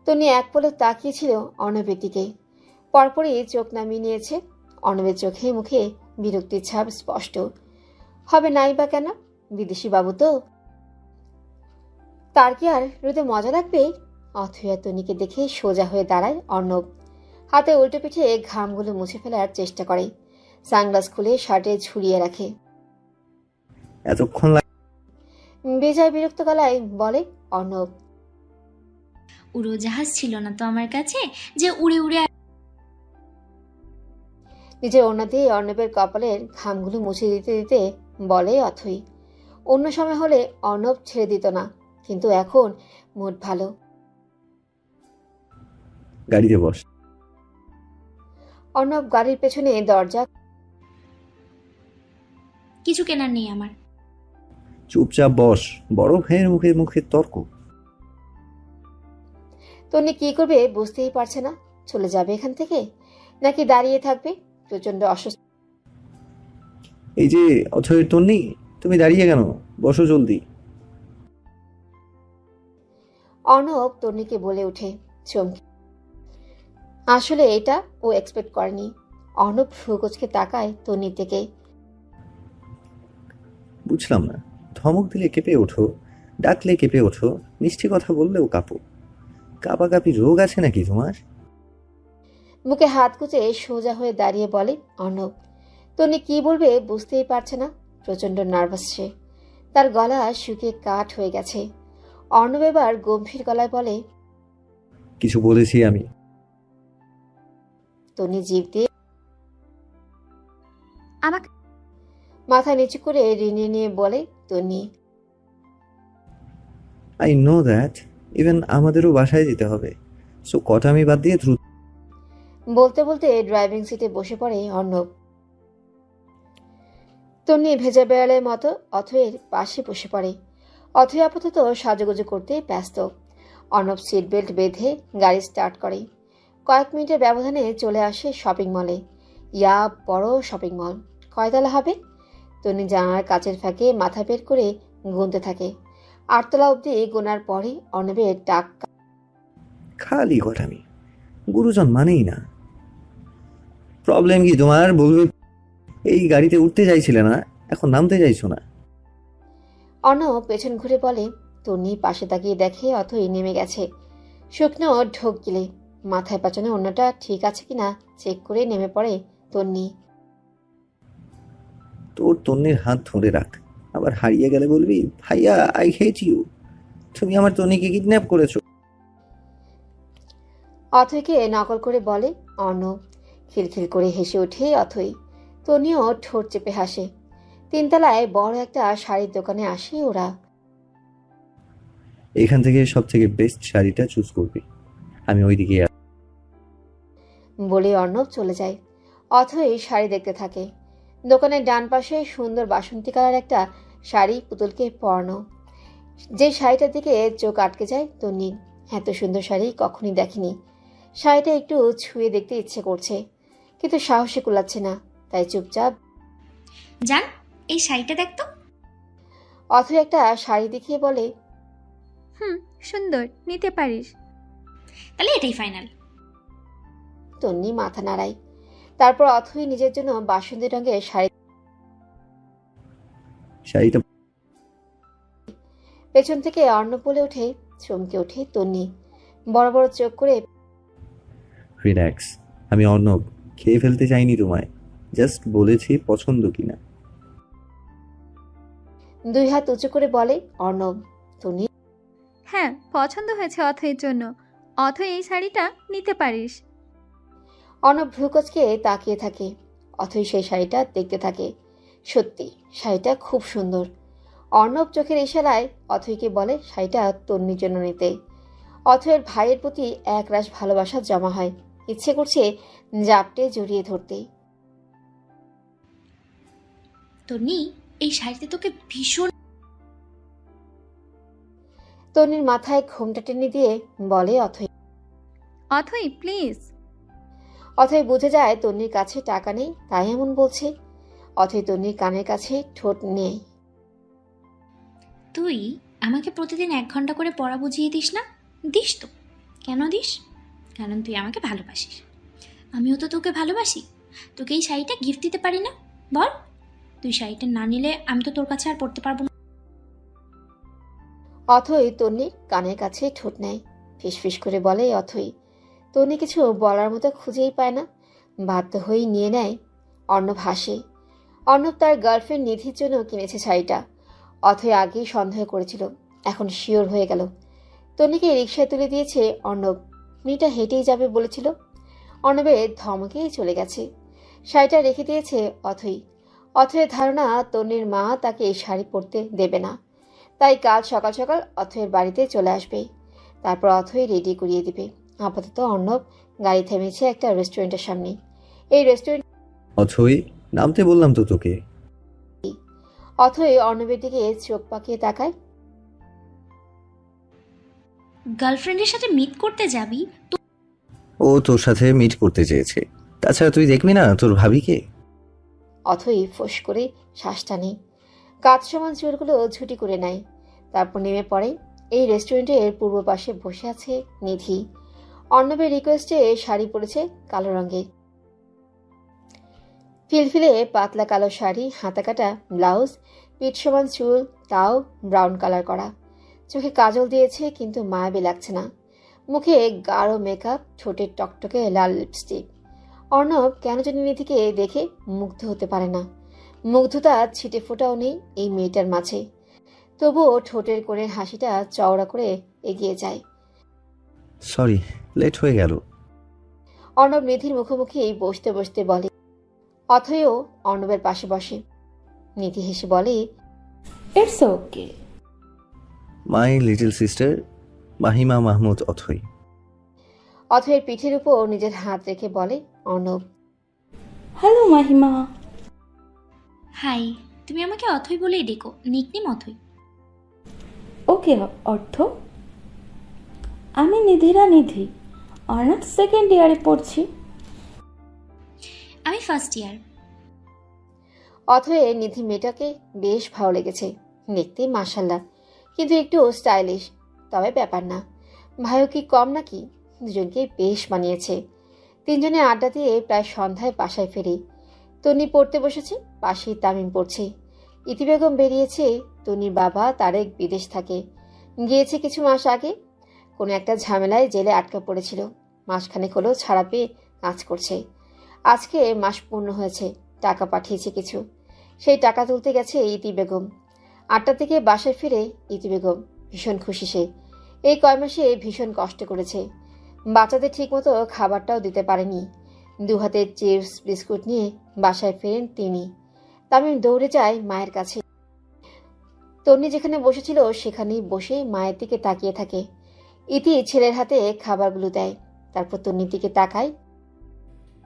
তন্নি এক পলক তাকিয়েছিল অর্ণবের দিকে, পরপরই চোখ নামিয়ে নিয়েছে। অর্ণবের চোখে মুখে বিরক্তির ছাপ স্পষ্ট। হবে নাই বা কেন, বিদেশি বাবু তো, তার কি আর রোদে মজা লাগবে? অথই আর তন্নিকে দেখে সোজা হয়ে দাঁড়ায় অর্ণব। হাতে উল্টো পিঠে ঘামগুলো মুছে ফেলার চেষ্টা করে। সানগ্লাস খুলে শার্টে ঝুলিয়ে রাখে। এতক্ষণ বেজায় বিরক্ত গলায় বলে অর্ণব, উড়োজাহাজ ছিল না তো আমার কাছে যে উড়ে উড়ে। নিজের ওড়না দিয়ে অর্ণবের কপালের ঘামগুলো মুছে দিতে দিতে বলে অথই। অন্য সময় হলে অর্ণব ছেড়ে দিত না, কিন্তু এখন মুড ভালো। গাড়িতে বস। অর্ণব গাড়ির পেছনে দরজা কিছু কেনার নেই আমার। চুপচাপ বস, বড় ভাইয়ের মুখে মুখে তর্ক। তন্নি কি করবে বুঝতেই পারছে না। চলে যাবে এখান থেকে নাকি দাঁড়িয়ে থাকবে? প্রচন্ড অসুস্থ। এই যে অথয়ের তন্নি, তুমি দাঁড়িয়ে কেন? বসো জলদি। অর্ণব তন্নিকে বলে ওঠে চমকে। আসলে এটা ও এক্সপেক্ট করেনি। অর্ণব ভ্রুকুচকে তাকায় তন্নির দিকে। বুঝলাম না, ধমক দিলে কেঁপে ওঠো, ডাকলে কেঁপে ওঠো, মিষ্টি কথা বললেও কাঁপো। কাঁপাকাঁপি রোগ আছে নাকি তোমার? মুখে হাত কুচে সোজা হয়ে দাঁড়িয়ে বলে অর্ণব। তন্নি কি বলবে বুঝতেই পারছে না। প্রচন্ড নার্ভাস সে। তার গলা শুকিয়ে কাঠ হয়ে গেছে। অর্ণব এবার গম্ভীর গলায় বলে, কিছু বলেছি আমি? তন্নি জিভ দিয়ে আমাকে মাথা নিচু করে ঋণে নিয়ে বলে তন্নি, আই নো দ্যাট, ইভেন আমাদেরও বাসায় যেতে হবে, সো কটা আমি বাদ দিয়ে দ্রুত। বলতে বলতে ড্রাইভিং সিটে বসে পড়ে অর্ণব। তন্নি ভেজা বেড়ালের মতো অথয়ের পাশে বসে পড়ে। অথয় আপাতত সাজুগুজু করতে ব্যস্ত। অর্ণব সিট বেল্ট বেঁধে গাড়ি স্টার্ট করে। কয়েক মিনিটের ব্যবধানে চলে আসে শপিং মলে। ইয়া বড় শপিং মল, কয়তলা হবে? তন্নি জানালার কাচের ফাঁকে মাথা বের করে গুনতে থাকে। 8 তলা অবধি গোনার পরে অর্ণবের ডাক। খালি ঘটামি, গুরুজন মানেই না। প্রবলেম কি তোমার বলবে? এই গাড়িতে উঠতে চাইছিলে না, এখন নামতে চাইছো না? অর্ণব পেছন ঘুরে বলে। তন্নি পাশে তাকিয়ে দেখে অথই নেমে গেছে। শুকনো ঢোক গিলে মাথায় পাচানো অন্যটা ঠিক আছে কিনা চেক করে নেমে পড়ে তন্নি। তোর তন্নির হাত ধরে রাখ, আবার হারিয়ে গেলে বলবি ভাইয়া আই হেট ইউ, তুমি আমার তন্নিকে কিডন্যাপ করেছো। অথইকে নকল করে বলে অর্ণব। খিলখিল করে হেসে ওঠে অথই। তন্নিও ঠোঁট চেপে হাসে। 3 তলায় বড় একটা শাড়ির দোকানে আসে ওরা। এখান থেকে সব থেকে বেস্ট শাড়িটা চুজ করবি, আমি ওইদিকে। বলে অর্ণব চলে যায়। অথই শাড়ি দেখতে থাকে। দোকানের ডান পাশে সুন্দর বাসন্তী কালার একটা শাড়ি পুতুলকে পরানো। যে শাড়িটার দিকে চোখ আটকে যায় তন্নি। এত সুন্দর শাড়ি কখনই দেখেনি। শাড়িটা একটু ছুঁয়ে দেখতে ইচ্ছে করছে, কিন্তু সাহসে কুলাচ্ছে না, তাই চুপচাপ। জান, এই শাড়িটা দেখতো। অথই একটা শাড়ি দেখিয়ে বলে, সুন্দর, নিতে পারিস। তাহলে এটাই ফাইনাল। তন্নি মাথা নাড়ায়। তারপর অথই নিজের জন্য বাসন্তী রঙের শাড়িটা পেছন থেকে অর্ণব বলে ওঠে। চমকে ওঠে তন্নি। বড় বড় চোখ করে, রিল্যাক্স, আমি অর্ণব, খেয়ে ফেলতে চাইনি তোমায়, জাস্ট বলেছি পছন্দ কিনা। 2 হাত উঁচু করে বলে অর্ণব। তন্নি, হ্যাঁ, পছন্দ হয়েছে অথয়ের জন্য। অথয় এই শাড়িটা নিতে পারিস। অর্ণব ভ্রুকচকে তাকিয়ে থাকে। অথই সেই শাড়িটা দেখতে থাকে। সত্যি শাড়িটা খুব সুন্দর। অর্ণব চোখের ইশারায় অথইকে বলে শাড়িটা তন্নির জন্য নিতে। অথয়ের ভাইয়ের প্রতি একরাশ ভালোবাসা জমা হয়। ইচ্ছে করছে জাপটে জড়িয়ে ধরতে। তন্নি, এই শাড়িতে তোকে ভীষণ। তন্নির মাথায় ঘোমটা টেনে দিয়ে বলে অথই। অথই প্লিজ। অথই বুঝে যায় তন্নির কাছে টাকা নেই, তাই এমন বলছে। অথই তন্নির কানের কাছে ঠোঁট নেয়। তুই আমাকে প্রতিদিন 1 ঘন্টা করে পড়া বুঝিয়ে দিস না? দিস তো। কেন দিস? কারণ তুই আমাকে ভালোবাসিস। আমিও তো তোকে ভালোবাসি। তোকে এই শাড়িটা গিফট দিতে পারি না? বল, তুই শাড়িটা না নিলে আমি তো তোর কাছে আর পড়তে পারবো না। অথই তন্নির কানের কাছে ঠোঁট নেয়। ফিসফিস করে বলে অথই। তন্নি কিছু বলার মতো খুঁজেই পায় না, বাধ্য হয়েই নিয়ে নেয়। অর্ণব হাসে। অর্ণব তার গার্লফ্রেন্ড নিধির জন্য কিনেছে শাড়িটা। অথই আগেই সন্দেহ করেছিল, এখন শিওর হয়ে গেল। তন্নিকে রিকশায় তুলে দিয়েছে অর্ণব। মেয়েটা হেঁটেই যাবে বলেছিল। অর্ণবের ধমকেই চলে গেছে। শাড়িটা রেখে দিয়েছে অথই। অথয়ের ধারণা তন্নির মা তাকে এই শাড়ি পরতে দেবে না, তাই কাল সকাল সকাল অথয়ের বাড়িতে চলে আসবে। তারপর অথই রেডি করিয়ে দিবে। আপাতত অর্ণব গাড়ি থেমেছে একটা রেস্টুরেন্টের সামনে। এই রেস্টুরেন্ট অথই, নামতে বললাম তো তোকে। অথই অর্ণবের দিকে চোখ পাকিয়ে তাকায়। গার্লফ্রেন্ডের সাথে মিট করতে যাবি তো? ও তোর সাথে মিট করতে চেয়েছে, তাছাড়া তুই দেখবি না তোর ভাবিকে? অথই ফোঁস করে শ্বাস টানে, কাঁচ সমান চুলগুলো ঝুটি করে নেয়, তারপর নেমে পড়ে। এই রেস্টুরেন্টের পূর্ব পাশে বসে আছে নিধি। অর্ণবের রিকোয়েস্টে শাড়ি পরেছে কালো রঙের, ফিলফিলে পাতলা কালো শাড়ি, হাতা কাটা ব্লাউজ, পিঠ সমান চুল, তাও ব্রাউন কালার করা। চোখে কাজল দিয়েছে কিন্তু মায়াবী লাগছে না। মুখে গাঢ় মেকআপ, ঠোঁটে টকটকে লাল লিপস্টিক। অর্ণব কেন জানি নিধিকে দেখে মুগ্ধ হতে পারে না। মুগ্ধতা ছিটে ফোটাও নেই এই মেয়েটার মাঝে। তবুও ঠোঁটের কোণের হাসিটা চওড়া করে এগিয়ে যায়। সরি, লেট হয়ে গেল। অর্ণব নিধির মুখোমুখি বসতে বসতে বলে। অথয়ও অর্ণবের পাশে বসে। নিধি হেসে বলে, it's okay. My little sister Mahima Mahmud Athoi. অথয়ের পিঠের উপর নিজের হাত রেখে বলে অর্ণব, হ্যালো মাহিমা। হাই, তুমি আমাকে অথই বলেই ডেকো, নিকনেম অথই। ওকে অর্থ। আমি নিধিরা নিধি, অনার্স সেকেন্ড ইয়ারে পড়ছি। আমি ফার্স্ট ইয়ার। অথয়ে নিধি মেয়েটাকে বেশ ভালো লেগেছে, দেখতে মাশাল্লাহ, কিন্তু একটু স্টাইলিশ। তবে ব্যাপার না, ভাইও কি কম নাকি, দুজনকে বেশ মানিয়েছে। তিনজনে আড্ডা দিয়ে প্রায় সন্ধ্যায় বাসায় ফেরি। তন্নি পড়তে বসেছে, পাশেই তামিম পড়ছে। ইতি বেগম বেরিয়েছে। তন্নির বাবা তারেক বিদেশ থাকে, গিয়েছে কিছু মাস আগে। কোনো একটা ঝামেলায় জেলে আটকা পড়েছিল, মাসখানেক হলো ছাড়া পেয়ে কাজ করছে। আজকে মাস পূর্ণ হয়েছে, টাকা পাঠিয়েছে কিছু, সেই টাকা তুলতে গেছে ইতি বেগম। 8টা থেকে বাসায় ফিরে ইতি বেগম ভীষণ খুশি। সে এই কয় মাসে ভীষণ কষ্ট করেছে, বাচ্চাদের ঠিকমতো খাবারটাও দিতে পারেনি। 2 হাতে চিপস বিস্কুট নিয়ে বাসায় ফেরেন তিনি। তামিম দৌড়ে যায় মায়ের কাছে। তন্নি যেখানে বসেছিল সেখানেই বসে মায়ের দিকে তাকিয়ে থাকে। ইতি ছেলের হাতে খাবারগুলো দেয়, তারপর তন্নির দিকে তাকায়।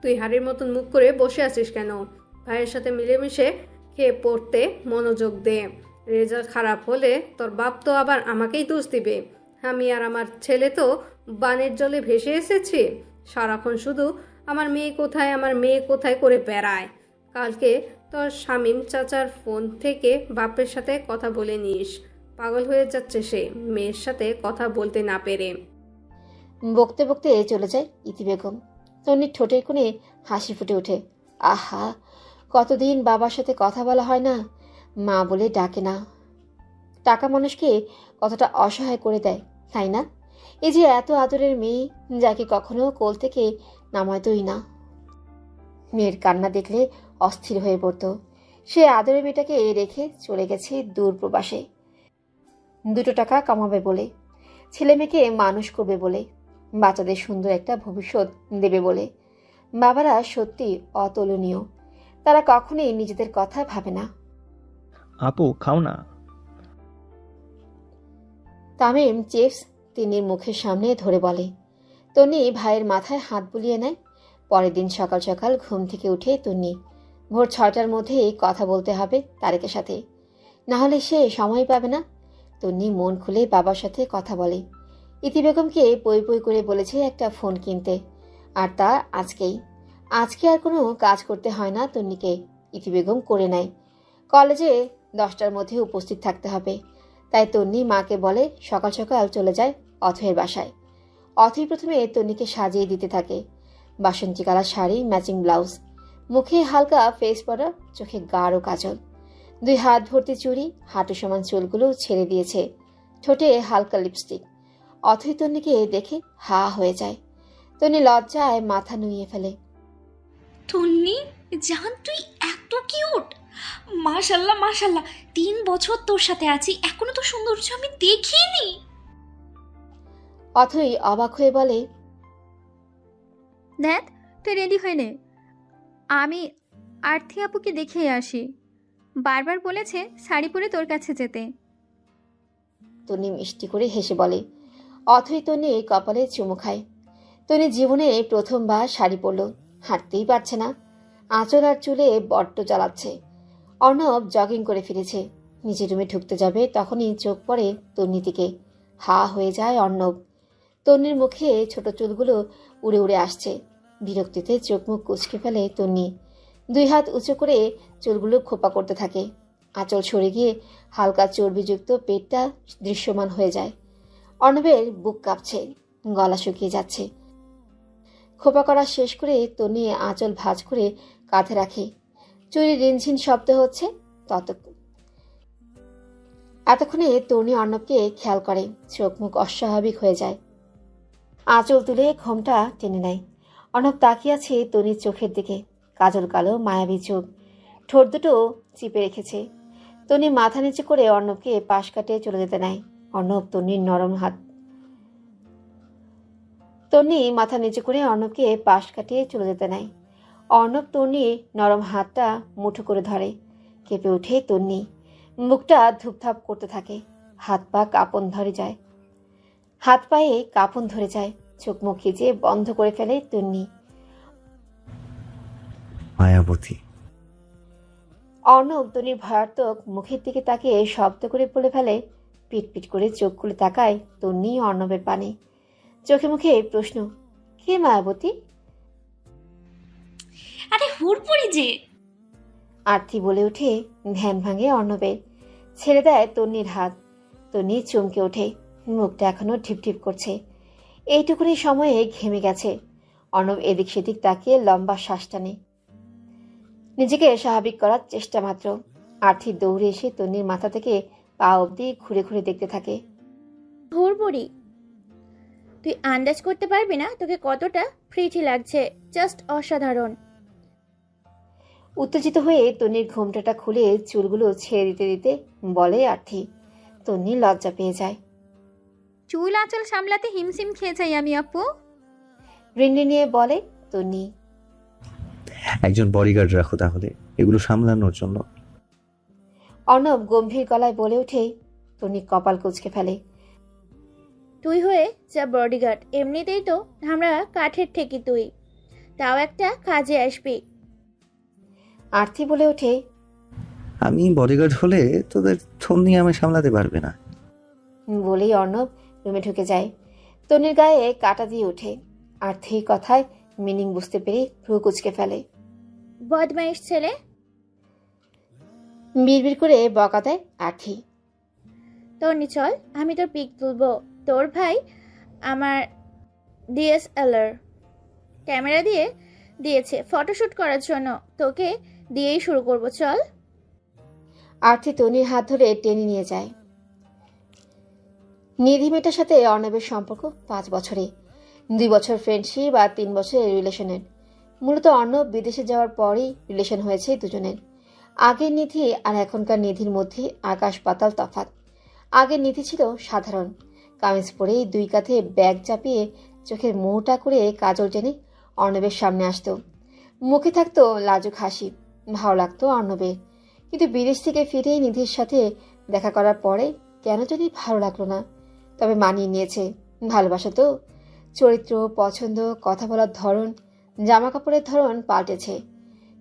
তুই হাড়ির মতন মুখ করে বসে আছিস কেন? ভাইয়ের সাথে মিলেমিশে খেয়ে পড়তে মনোযোগ দে। রেজাল্ট খারাপ হলে তোর বাপ তো আবার আমাকেই দোষ দিবে। আমি আর আমার ছেলে তো বানের জলে ভেসে এসেছি। সারাক্ষণ শুধু আমার মেয়ে কোথায়, আমার মেয়ে কোথায় করে বেড়ায়। কালকে তোর শামীম চাচার ফোন থেকে বাপের সাথে কথা বলে নিস। পাগল হয়ে যাচ্ছে সে মেয়ের সাথে কথা বলতে না পেরে। বকতে বকতে চলে যায় ইতি বেগম। তন্নির ঠোঁটের কোণে হাসি ফুটে ওঠে। আহা, কতদিন বাবার সাথে কথা বলা হয় না, মা বলে ডাকে না। টাকা মানুষকে কতটা অসহায় করে দেয়, তাই না? এই যে এত আদরের মেয়ে, যাকে কখনো কোল থেকে নামাতোই না। মেয়ের কান্না দেখলে অস্থির হয়ে পড়তো। সে আদরের মেয়েটাকে রেখে চলে গেছে দূর প্রবাসে, 2 টাকা কামাবে বলে, ছেলে মেয়েকে মানুষ করবে বলে, বাচ্চাদের সুন্দর একটা ভবিষ্যৎ দেবে বলে। বাবারা সত্যি অতুলনীয়, তারা কখনোই নিজেদের কথা ভাবে না। আপু খাও না। তামিম চিপস তিন্নির মুখের সামনে ধরে বলে। তন্নি ভাইয়ের মাথায় হাত বুলিয়ে নেয়। পরের দিন সকাল সকাল ঘুম থেকে উঠে তন্নি ভোর 6টার মধ্যেই কথা বলতে হবে তারেকের সাথে, না হলে সে সময় পাবে না। তন্নি মন খুলে বাবার সাথে কথা বলে। ইতি বেগমকে পই পই করে বলেছে একটা ফোন কিনতে, আর তা আজকে আর কোনো কাজ করতে হয় না তন্নিকে। ইতি বেগম করে নেয়। কলেজে 10টার মধ্যে উপস্থিত থাকতে হবে, তাই তন্নি মাকে বলে সকাল সকাল চলে যায় অথয়ের বাসায়। অথই প্রথমে তন্নিকে সাজিয়ে দিতে থাকে। বাসন্তী কালার শাড়ি, ম্যাচিং ব্লাউজ, মুখে হালকা ফেস পাউডার, চোখে গাঢ় কাজল, 2 হাত ভর্তি চুড়ি, হাঁটু সমান চুলগুলো ছেড়ে দিয়েছে, ঠোঁটে হালকা লিপস্টিক। অথই তন্নিকে দেখে হা হয়ে যায়। তন্নি লজ্জায় মাথা নুইয়ে ফেলে। তন্নি জান, তুই এত কিউট! মাশাল্লাহ মাশাল্লাহ, 3 বছর তোর সাথে আছি, এখনো তো সৌন্দর্য আমি দেখিনি। অথই অবাক হয়ে বলে, দেখ তুই রেডি হয়ে নে, আমি আরতি আপুকে দেখেই আসি, বারবার বলেছে শাড়ি পরে তোর কাছে যেতে। তন্নি মিষ্টি করে হেসে বলে। অথই তন্নির কপালে চুমু খায়। তন্নি জীবনে প্রথমবার শাড়ি পরল, হাঁটতেই পারছে না, আঁচল আর চুলে বড্ড জ্বালাচ্ছে। অর্ণব জগিং করে ফিরেছে, নিজের রুমে ঢুকতে যাবে তখনই চোখ পড়ে তন্নির দিকে। হা হয়ে যায় অর্ণব। তন্নির মুখে ছোট চুলগুলো উড়ে উড়ে আসছে। বিরক্তিতে চোখ মুখ কুঁচকে ফেলে তন্নি। 2 হাত উঁচু করে চুলগুলো খোপা করতে থাকে। আঁচল সরে গিয়ে হালকা চর্বিযুক্ত পেটটা দৃশ্যমান হয়ে যায়। অর্ণবের বুক কাঁপছে, গলা শুকিয়ে যাচ্ছে। খোপা করা শেষ করে তন্নি আঁচল ভাঁজ করে কাঁধে রাখে। চুরি রিনঝিন শব্দ হচ্ছে। এতক্ষণে তন্নি অর্ণবকে খেয়াল করে, চোখ মুখ অস্বাভাবিক হয়ে যায়। আঁচল তুলে ঘোমটা টেনে নেয়। অর্ণব তাকিয়ে আছে তন্নির চোখের দিকে। কাজল কালো মায়াবী চোখ, ঠোঁট দুটো চিপে রেখেছে। তন্নি মাথা নিচু করে অর্ণবকে পাশ কাটিয়ে চলে যেতে নেয়। অর্ণব তন্নির নরম হাত তন্নি মাথা নিচু করে অর্ণবকে পাশ কাটিয়ে চলে যেতে নেয়। অর্ণব তন্নির নরম হাতটা মুঠো করে ধরে। কেঁপে ওঠে তন্নি, মুখটা ধূপধাপ করতে থাকে। হাত পায়ে কাঁপন ধরে যায়। চোখ মুখ খিচে বন্ধ করে ফেলে তন্নি। মায়াবতী। অর্ণব তন্নির ভয়ার্থক মুখের দিকে তাকিয়ে শব্দ করে বলে ফেলে। পিটপিট করে চোখ খুলে তাকায় তন্নি অর্ণবের পানে। চোখে মুখে প্রশ্ন, কে মায়াবতী? আরে হুড়পুরি যে। আরতি বলে উঠে। ধ্যান ভাঙে অর্ণবের। ছেড়ে দেয় তন্নির হাত। তন্নি চমকে ওঠে, মুখটা এখনো ঢিপঢিপ করছে। এইটুকুনি সময়ে ঘেমে গেছে। অর্ণব এদিক সেদিক তাকিয়ে লম্বা শ্বাস টানে, নিজেকে স্বাভাবিক করার চেষ্টা মাত্র। আরতি দৌড়ে এসে তন্নির মাথা থেকে পা অবধি ঘুরে ঘুরে দেখতে থাকে। হুড়বুড়ি, তুই আন্দাজ করতে পারবি না তোকে কতটা প্রিটি লাগছে, জাস্ট অসাধারণ। উত্তেজিত হয়ে তন্নির ঘোমটাটা খুলে চুলগুলো ছেড়ে দিতে দিতে বলে আরতি। তন্নি লজ্জা পেয়ে যায়। চুল আঁচল সামলাতে হিমশিম খেয়ে যাই আমি আপু। রিন্ডি নিয়ে বলে তন্নি। একজন বডিগার্ড রাখো তাহলে এগুলো সামলানোর জন্য। অর্ণব গম্ভীর গলায় বলে ওঠে। তন্নি কপাল কুঁচকে ফেলে। তুই হয়ে যা বডিগার্ড, এমনিতেই তো আমরা কাঠের ঠেকি, তুই তাও একটা কাজে আসবি। আরতি বলে ওঠে, আমি বডিগার্ড হলে তোদের তন্নি আমায় সামলাতে পারবে না। বলেই অর্ণব রুমে ঢুকে যায়। তন্নির গায়ে কাটা দিয়ে ওঠে। আরতির কথায় মিনিং বুঝতে পেরে ভ্রু কুঁচকে ফেলে। বদমাইশ ছেলে, বিড়বিড় করে বকা দেয় আরতি। তন্নি চল, আমি তোর পিক তুলবো। তোর ভাই আমার ডিএসএলআর ক্যামেরা দিয়েছে ফটোশুট করার জন্য, তোকে দিয়েই শুরু করব, চল। আরতি তন্নির হাত ধরে টেনে নিয়ে যায়। নিধি মেয়েটার সাথে অর্ণবের সম্পর্ক 5 বছরে। 2 বছর ফ্রেন্ডশিপ আর 3 বছরের রিলেশনের। মূলত অর্ণব বিদেশে যাওয়ার পরই রিলেশন হয়েছে দুজনের। আগের নিধি আর এখনকার নিধির মধ্যে আকাশ পাতাল তফাৎ। আগের নিধি ছিল সাধারণ, কামিজ পরেই 2 কাঁধে ব্যাগ চাপিয়ে চোখের মোটা করে কাজল টেনে অর্ণবের সামনে আসতো। মুখে থাকতো লাজুক হাসি। ভালো লাগতো অর্ণবের। কিন্তু বিদেশ থেকে ফিরেই নিধির সাথে দেখা করার পরে কেন জানি ভালো লাগলো না। তবে মানিয়ে নিয়েছে। ভালোবাসা তো, চরিত্র, পছন্দ, কথা বলার ধরন, জামা কাপড়ের ধরন পাল্টেছে,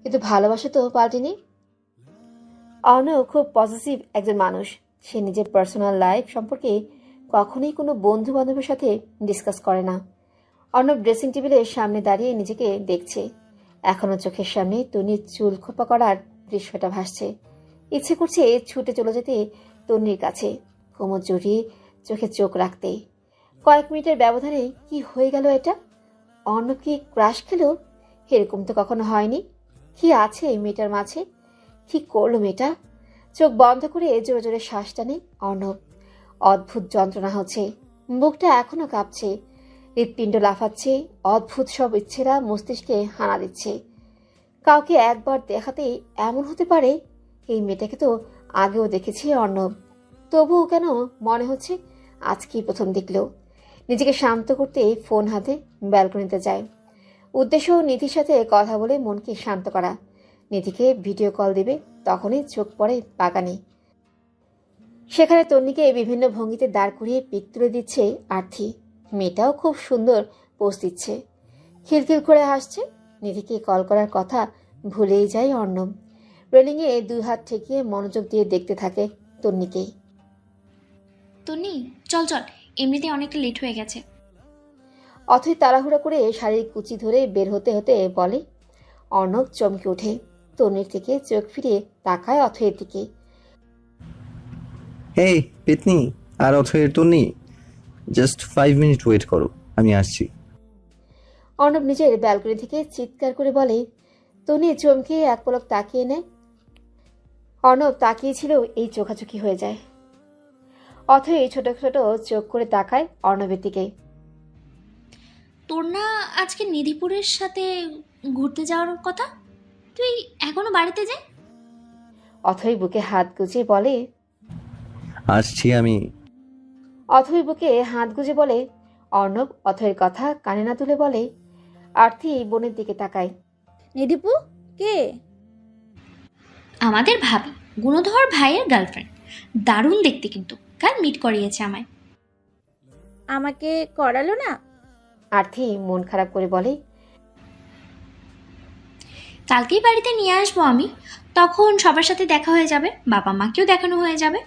কিন্তু ভালোবাসা তো পাল্টেনি। অর্ণব খুব পজিটিভ একজন মানুষ। সে নিজের পার্সোনাল লাইফ সম্পর্কে কখনোই কোনো বন্ধু বান্ধবের সাথে ডিসকাস করে না। অর্ণব ড্রেসিং টেবিলের সামনে দাঁড়িয়ে নিজেকে দেখছে। এখনো চোখের সামনে তন্নির চুল খোপা করার দৃশ্যটা ভাসছে। ইচ্ছে করছে ছুটে চলে যেতে তন্নির কাছে, কোমর জড়িয়ে চোখে চোখ রাখতে। কয়েক মিনিটের ব্যবধানে কি হয়ে গেল এটা? অর্ণব কি ক্রাশ খেলো? এরকম তো কখনো হয়নি। কি আছে এই মেয়েটার মাঝে? কি করলো মেয়েটা? চোখ বন্ধ করে জোরে জোরে শ্বাস টানে অর্ণব। অদ্ভুত যন্ত্রণা হচ্ছে, বুকটা এখনো কাঁপছে, হৃৎপিণ্ড লাফাচ্ছে। অদ্ভুত সব ইচ্ছেরা মস্তিষ্কে হানা দিচ্ছে। কাউকে একবার দেখাতেই এমন হতে পারে? এই মেয়েটাকে তো আগেও দেখেছি অর্ণব, তবুও কেন মনে হচ্ছে আজকেই প্রথম দেখল। নিজেকে শান্ত করতে ফোন হাতে ব্যালকনিতে যায়। উদ্দেশ্য নিধির সাথে কথা বলে মনকে শান্ত করা। নিধিকে ভিডিও কল দিবে, তখনই চোখ পড়ে বাগানে। সেখানে তন্নিকে বিভিন্ন ভঙ্গিতে দাঁড় করিয়ে পিক তুলে দিচ্ছে আরতি। মেয়েটাও খুব সুন্দর পোজ দিচ্ছে, খিলখিল করে হাসছে। নিধিকে কল করার কথা ভুলেই যায় অর্ণব। রেলিংয়ে দুই হাত ঠেকিয়ে মনোযোগ দিয়ে দেখতে থাকে তন্নিকেই। তন্নি চল চল, এমনিতেই অনেকটা লেট হয়ে গেছে। অথই তাড়াহুড়া করে শাড়ির কুচি ধরে বের হতে হতে বলে। অর্ণব চমকে ওঠে, তন্নির থেকে চোখ ফিরিয়ে তাকায় অথয়ের দিকে। এই পেতনি আর অথয়ের তন্নি, জাস্ট 5 মিনিট ওয়েট করো, আমি আসছি। অর্ণব নিজের ব্যালকনি থেকে চিৎকার করে বলে। তন্নি চমকে এক পলক তাকিয়ে নেয়। অর্ণব তাকিয়েছিল, এই চোখাচোখি হয়ে যায়। অথই ছোট ছোট চোখ করে তাকায় অর্ণবের দিকে। তোর না আজকে নিধিপুরের সাথে ঘুরতে যাওয়ার কথা, তুই এখনো বাড়িতে যাই? অথই বুকে হাত গুজে বলে। আসছি আমি। অথই বুকে হাত গুজে বলে। অর্ণব অথয়ের কথা কানে না তুলে বলে। আরতি বোনের দিকে তাকায়। নিধিপু কে? আমাদের ভাবি, গুণধর ভাইয়ের গার্লফ্রেন্ড। দারুণ দেখতে, কিন্তু কাল মিট করিয়েছে আমায়। আমাকে করালো না? আরতি মন খারাপ করে বলে। কালকেই বাড়িতে নিয়ে আসবো আমি, তখন সবার সাথে দেখা হয়ে যাবে, বাবা মাকেও দেখানো হয়ে যাবে।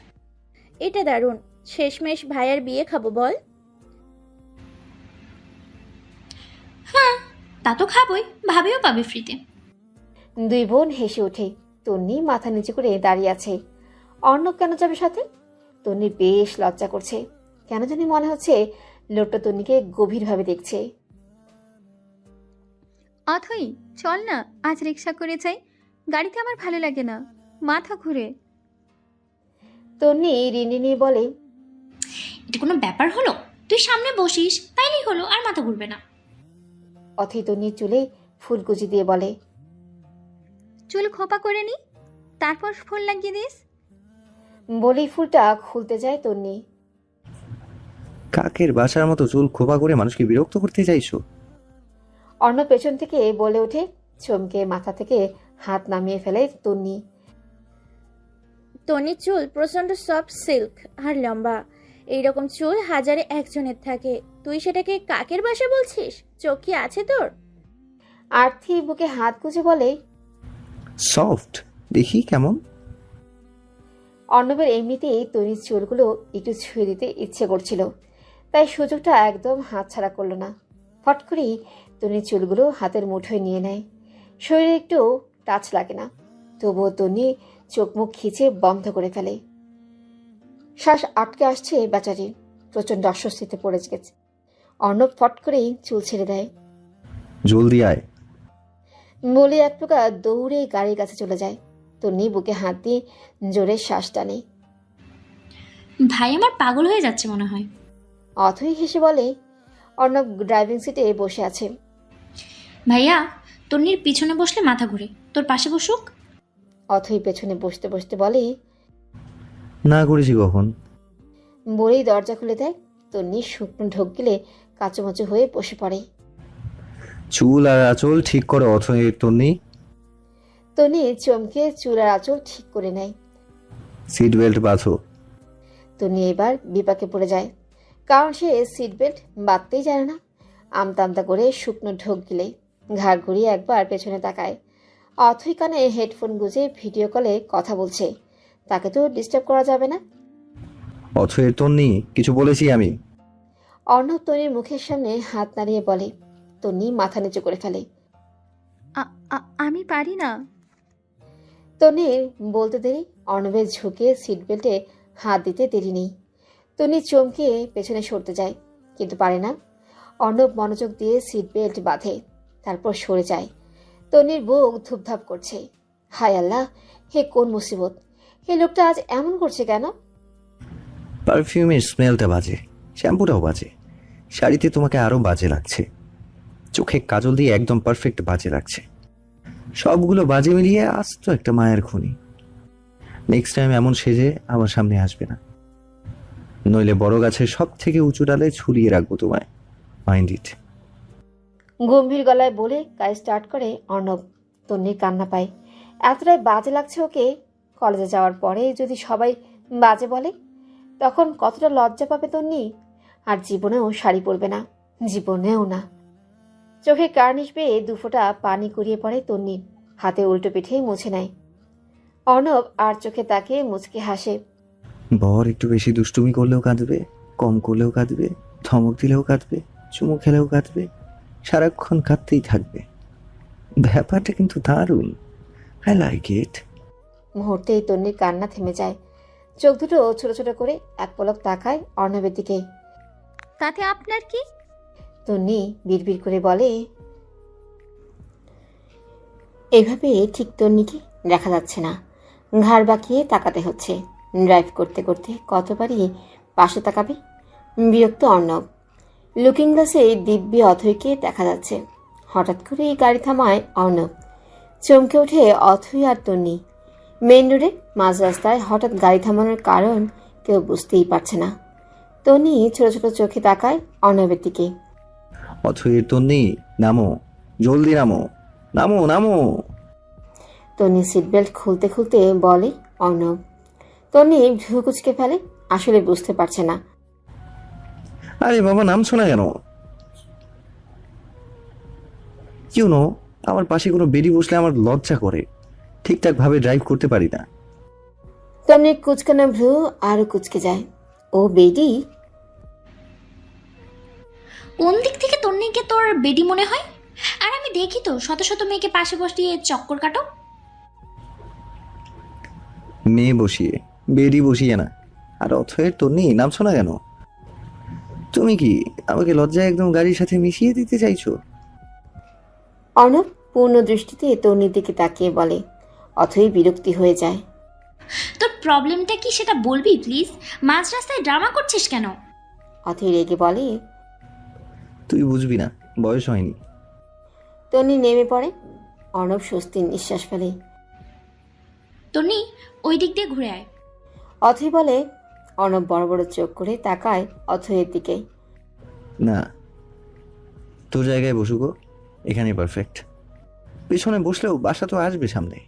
এটা দারুণ, শেষমেশ ভাইয়ার বিয়ে খাবো বল। হ্যাঁ তা তো খাবোই, ভাবিও পাবে ফ্রিতে। দুই বোন হেসে ওঠে। তন্নি মাথা নিচু করে দাঁড়িয়ে আছে। অর্ণব কেন যাবে সাথে? তন্নির বেশ লজ্জা করছে, কেন জানি মনে হচ্ছে লোকটা তন্নিকে গভীরভাবে দেখছে। অথই চল না, আজ রিক্সা করে যাই, গাড়িতে আমার ভালো লাগে না, মাথা ঘুরে। তন্নি রিনি নিয়ে বলে। এটা কোনো ব্যাপার হলো? তুই সামনে বসিস তাইলেই হলো, আর মাথা ঘুরবে না। অথই তন্নির চুলে ফুলকুচি দিয়ে বলে। চুল খোপা করে নি, তারপর ফুল লাগিয়ে দিস। বলেই ফুলটা খুলতে যায় তন্নি। কাকের বাসার মতো চুল খোপা করে মানুষকে বিরক্ত করতে চাইছো? অর্ণব পেছন থেকে বলে ওঠে। চমকে মাথা থেকে হাত নামিয়ে ফেলে তন্নি। তনির চুল প্রচন্ড সফট সিল্ক আর লম্বা, এইরকম চুল হাজারে একজনের থাকে, তুই সেটাকে কাকের বাসা বলছিস? চোখ কি আছে তোর? আরতি বুকে হাত গুজে বলে। সফট দেখি কেমন? অর্ণবের এমনিতেই তনির চুলগুলো একটু ছুঁয়ে দিতে ইচ্ছে করছিল, তাই সুযোগটা একদম হাতছাড়া করলো না। ফট করেই তনির চুলগুলো হাতের মুঠোয় নিয়ে নেয়। শরীরে একটু টাচ লাগে না, তবুও তনি চোখ মুখ খিচে বন্ধ করে ফেলে। শ্বাস আটকে আসছে বেচারি, প্রচন্ড অস্বস্তিতে পড়ে গেছে। অর্ণব ফট করেই চুল ছেড়ে দেয়। জলদি আয় বলে এক প্রকার দৌড়ে গাড়ির কাছে চলে যায়। তন্নি বুকে হাত দিয়ে জোরে শ্বাস টানে। ভাই আমার পাগল হয়ে যাচ্ছে মনে হয়। অথই হেসে বলে। অর্ণব ড্রাইভিং সিটে বসে আছে। ভাইয়া তন্নির পিছনে বসলে মাথা ঘুরে, তোর পাশে বসুক। অথই পেছনে বসতে বসতে বলে। না করেছি কখন? বলেই দরজা খুলে দেয়। তন্নি শুকনো ঢোক গিলে কাঁচুমাচু হয়ে বসে পড়ে। চুল আর আঁচল ঠিক করো অথয়ের তন্নি। তন্নি চমকে চুল আর আঁচল ঠিক করে নেয়। সিট বেল্ট বাঁধো। তন্নি এবার বিপাকে পড়ে যায়, কারণ সে সিট বেল্ট বাঁধতেই জানে না। আমতা আমতা করে শুকনো ঢোক গিলে ঘাড় ঘুরিয়ে একবার পেছনে তাকায়। অথই কানে হেডফোন গুঁজে ভিডিও কলে কথা বলছে, তাকে তো ডিস্টার্ব করা যাবে না। অথয়ের তন্নি কিছু বলেছি আমি? অর্ণব তন্নির মুখের সামনে হাত নাড়িয়ে বলে। তন্নি মাথা নিচু করে ফেলে। আমি পারি না। তন্নির বলতে দেরি, অর্ণবের ঝুঁকে সিট বেল্টে হাত দিতে দেরি নেই। তন্নি চমকে পেছনে সরতে যায়, কিন্তু পারে না। অর্ণব মনোযোগ দিয়ে সিট বেল্ট বাঁধে, তারপর সরে যায়। তন্নির বুক ধুপধাপ করছে। হায় আল্লাহ, হে কোন মুসিবত! হে লোকটা আজ এমন করছে কেন? পারফিউমের স্মেলটা বাজে, শ্যাম্পুটাও বাজে, শাড়িতে তোমাকে আরো বাজে লাগছে, চোখে কাজল দিয়ে একদম পারফেক্ট বাজে লাগছে। সবগুলো বাজে মিলিয়ে আজ তো একটা মায়ের খুনি। নেক্সট টাইম এমন সেজে আমার সামনে আসবে না, নইলে বড় গাছের সব থেকে উঁচু ডালে ঝুলিয়ে রাখবো তোমায়। Mind it. গম্ভীর গলায় বলে গাড়ি স্টার্ট করে অর্ণব। তন্নির কান্না পায়। এতটাই বাজে লাগছে ওকে। কলেজে যাওয়ার পরে যদি সবাই বাজে বলে, তখন কতটা লজ্জা পাবে তন্নি। আর জীবনেও শাড়ি পরবে না, জীবনেও না। চোখে কার্নিশ বেয়ে দুফোঁটা পানি গড়িয়ে পড়ে তন্নির, হাতে উল্টো পিঠে মুছে নেয়। অর্ণব আর চোখে তাকে মুচকে হাসে। বর একটু বেশি দুষ্টুমি করলেও কাঁদবে, কম করলেও কাঁদবে, ধমক দিলেও কাঁদবে, চুমু খেলেও কাঁদবে, সারাক্ষণ কাঁদতেই থাকবে। ব্যাপারটা কিন্তু দারুণ। I like it. মুহূর্তেই তন্নির কান্না থেমে যায়। চোখ দুটো ছোট ছোট করে এক পলক তাকায় অর্ণবের দিকে। তাতে আপনার কি? তন্নি বিড়বিড় করে বলে, এভাবে ঠিক তন্নিকে দেখা যাচ্ছে না, ঘাড় বাঁকিয়ে তাকাতে হচ্ছে। ড্রাইভ করতে করতে কতবারই পাশে তাকাবে। বিরক্ত অর্ণব। লুকিং গ্লাসে দিব্যি অথৈকে দেখা যাচ্ছে। হঠাৎ করে গাড়ি থামায় অর্ণব। চমকে ওঠে অথৈ আর তন্নি। মেইন রোডে মাঝ রাস্তায় হঠাৎ গাড়ি থামানোর কারণ কেউ বুঝতেই পারছে না। তন্নি ছোট ছোট চোখে তাকায় অর্ণবের দিকে। অথৈর তন্নি, নামো, জলদি নামো, নামো নামো। তন্নি সিট বেল্ট খুলতে খুলতে বলে অর্ণব। তন্নি ভ্রু কুচকে ফেলে, আসলে বুঝতে পারছে না। আরে বাবা, নামছো না কেন? কেউ নো, আমার পাশে কোনো বেডি বসলে আমার লজ্জা করে, ঠিকঠাক ভাবে ড্রাইভ করতে পারি না। তন্নির কুচকানো ভ্রু আরো কুচকে যায়। ও বেডি? কোন দিক থেকে তন্নিকে তোর বেডি মনে হয়? আর আমি দেখি তো শত শত মেয়েকে পাশে বসিয়ে চক্কর কাটো। মেয়ে বসিয়ে, বেডি বসিয়ে না। আর অথয়ের তন্নি, নামছো না কেন? তুমি কি আমাকে লজ্জায় একদম গাড়ির সাথে মিশিয়ে দিতে চাইছো? অর্ণব পূর্ণ দৃষ্টিতে তন্নির দিকে তাকিয়ে বলে। অথই বিরক্তি হয়ে যায়। তোর প্রবলেমটা কি সেটা বলবি প্লিজ? মাঝ রাস্তায় ড্রামা করছিস কেন? অথই রেগে বলে, তুই বুঝবি না, বয়স হয়নি। তন্নি নেমে পড়ে। অর্ণব স্বস্তির নিঃশ্বাস ফেলে। তন্নি, ওই দিক দিয়ে ঘুরে আয়। অথই বলে। অর্ণব বড় বড় চোখ করে তাকায় অথইয়ের দিকে। না, তোর জায়গায় বসুক, এখানে পারফেক্ট। পেছনে বসলেও বাসা তো আসবে সামনে।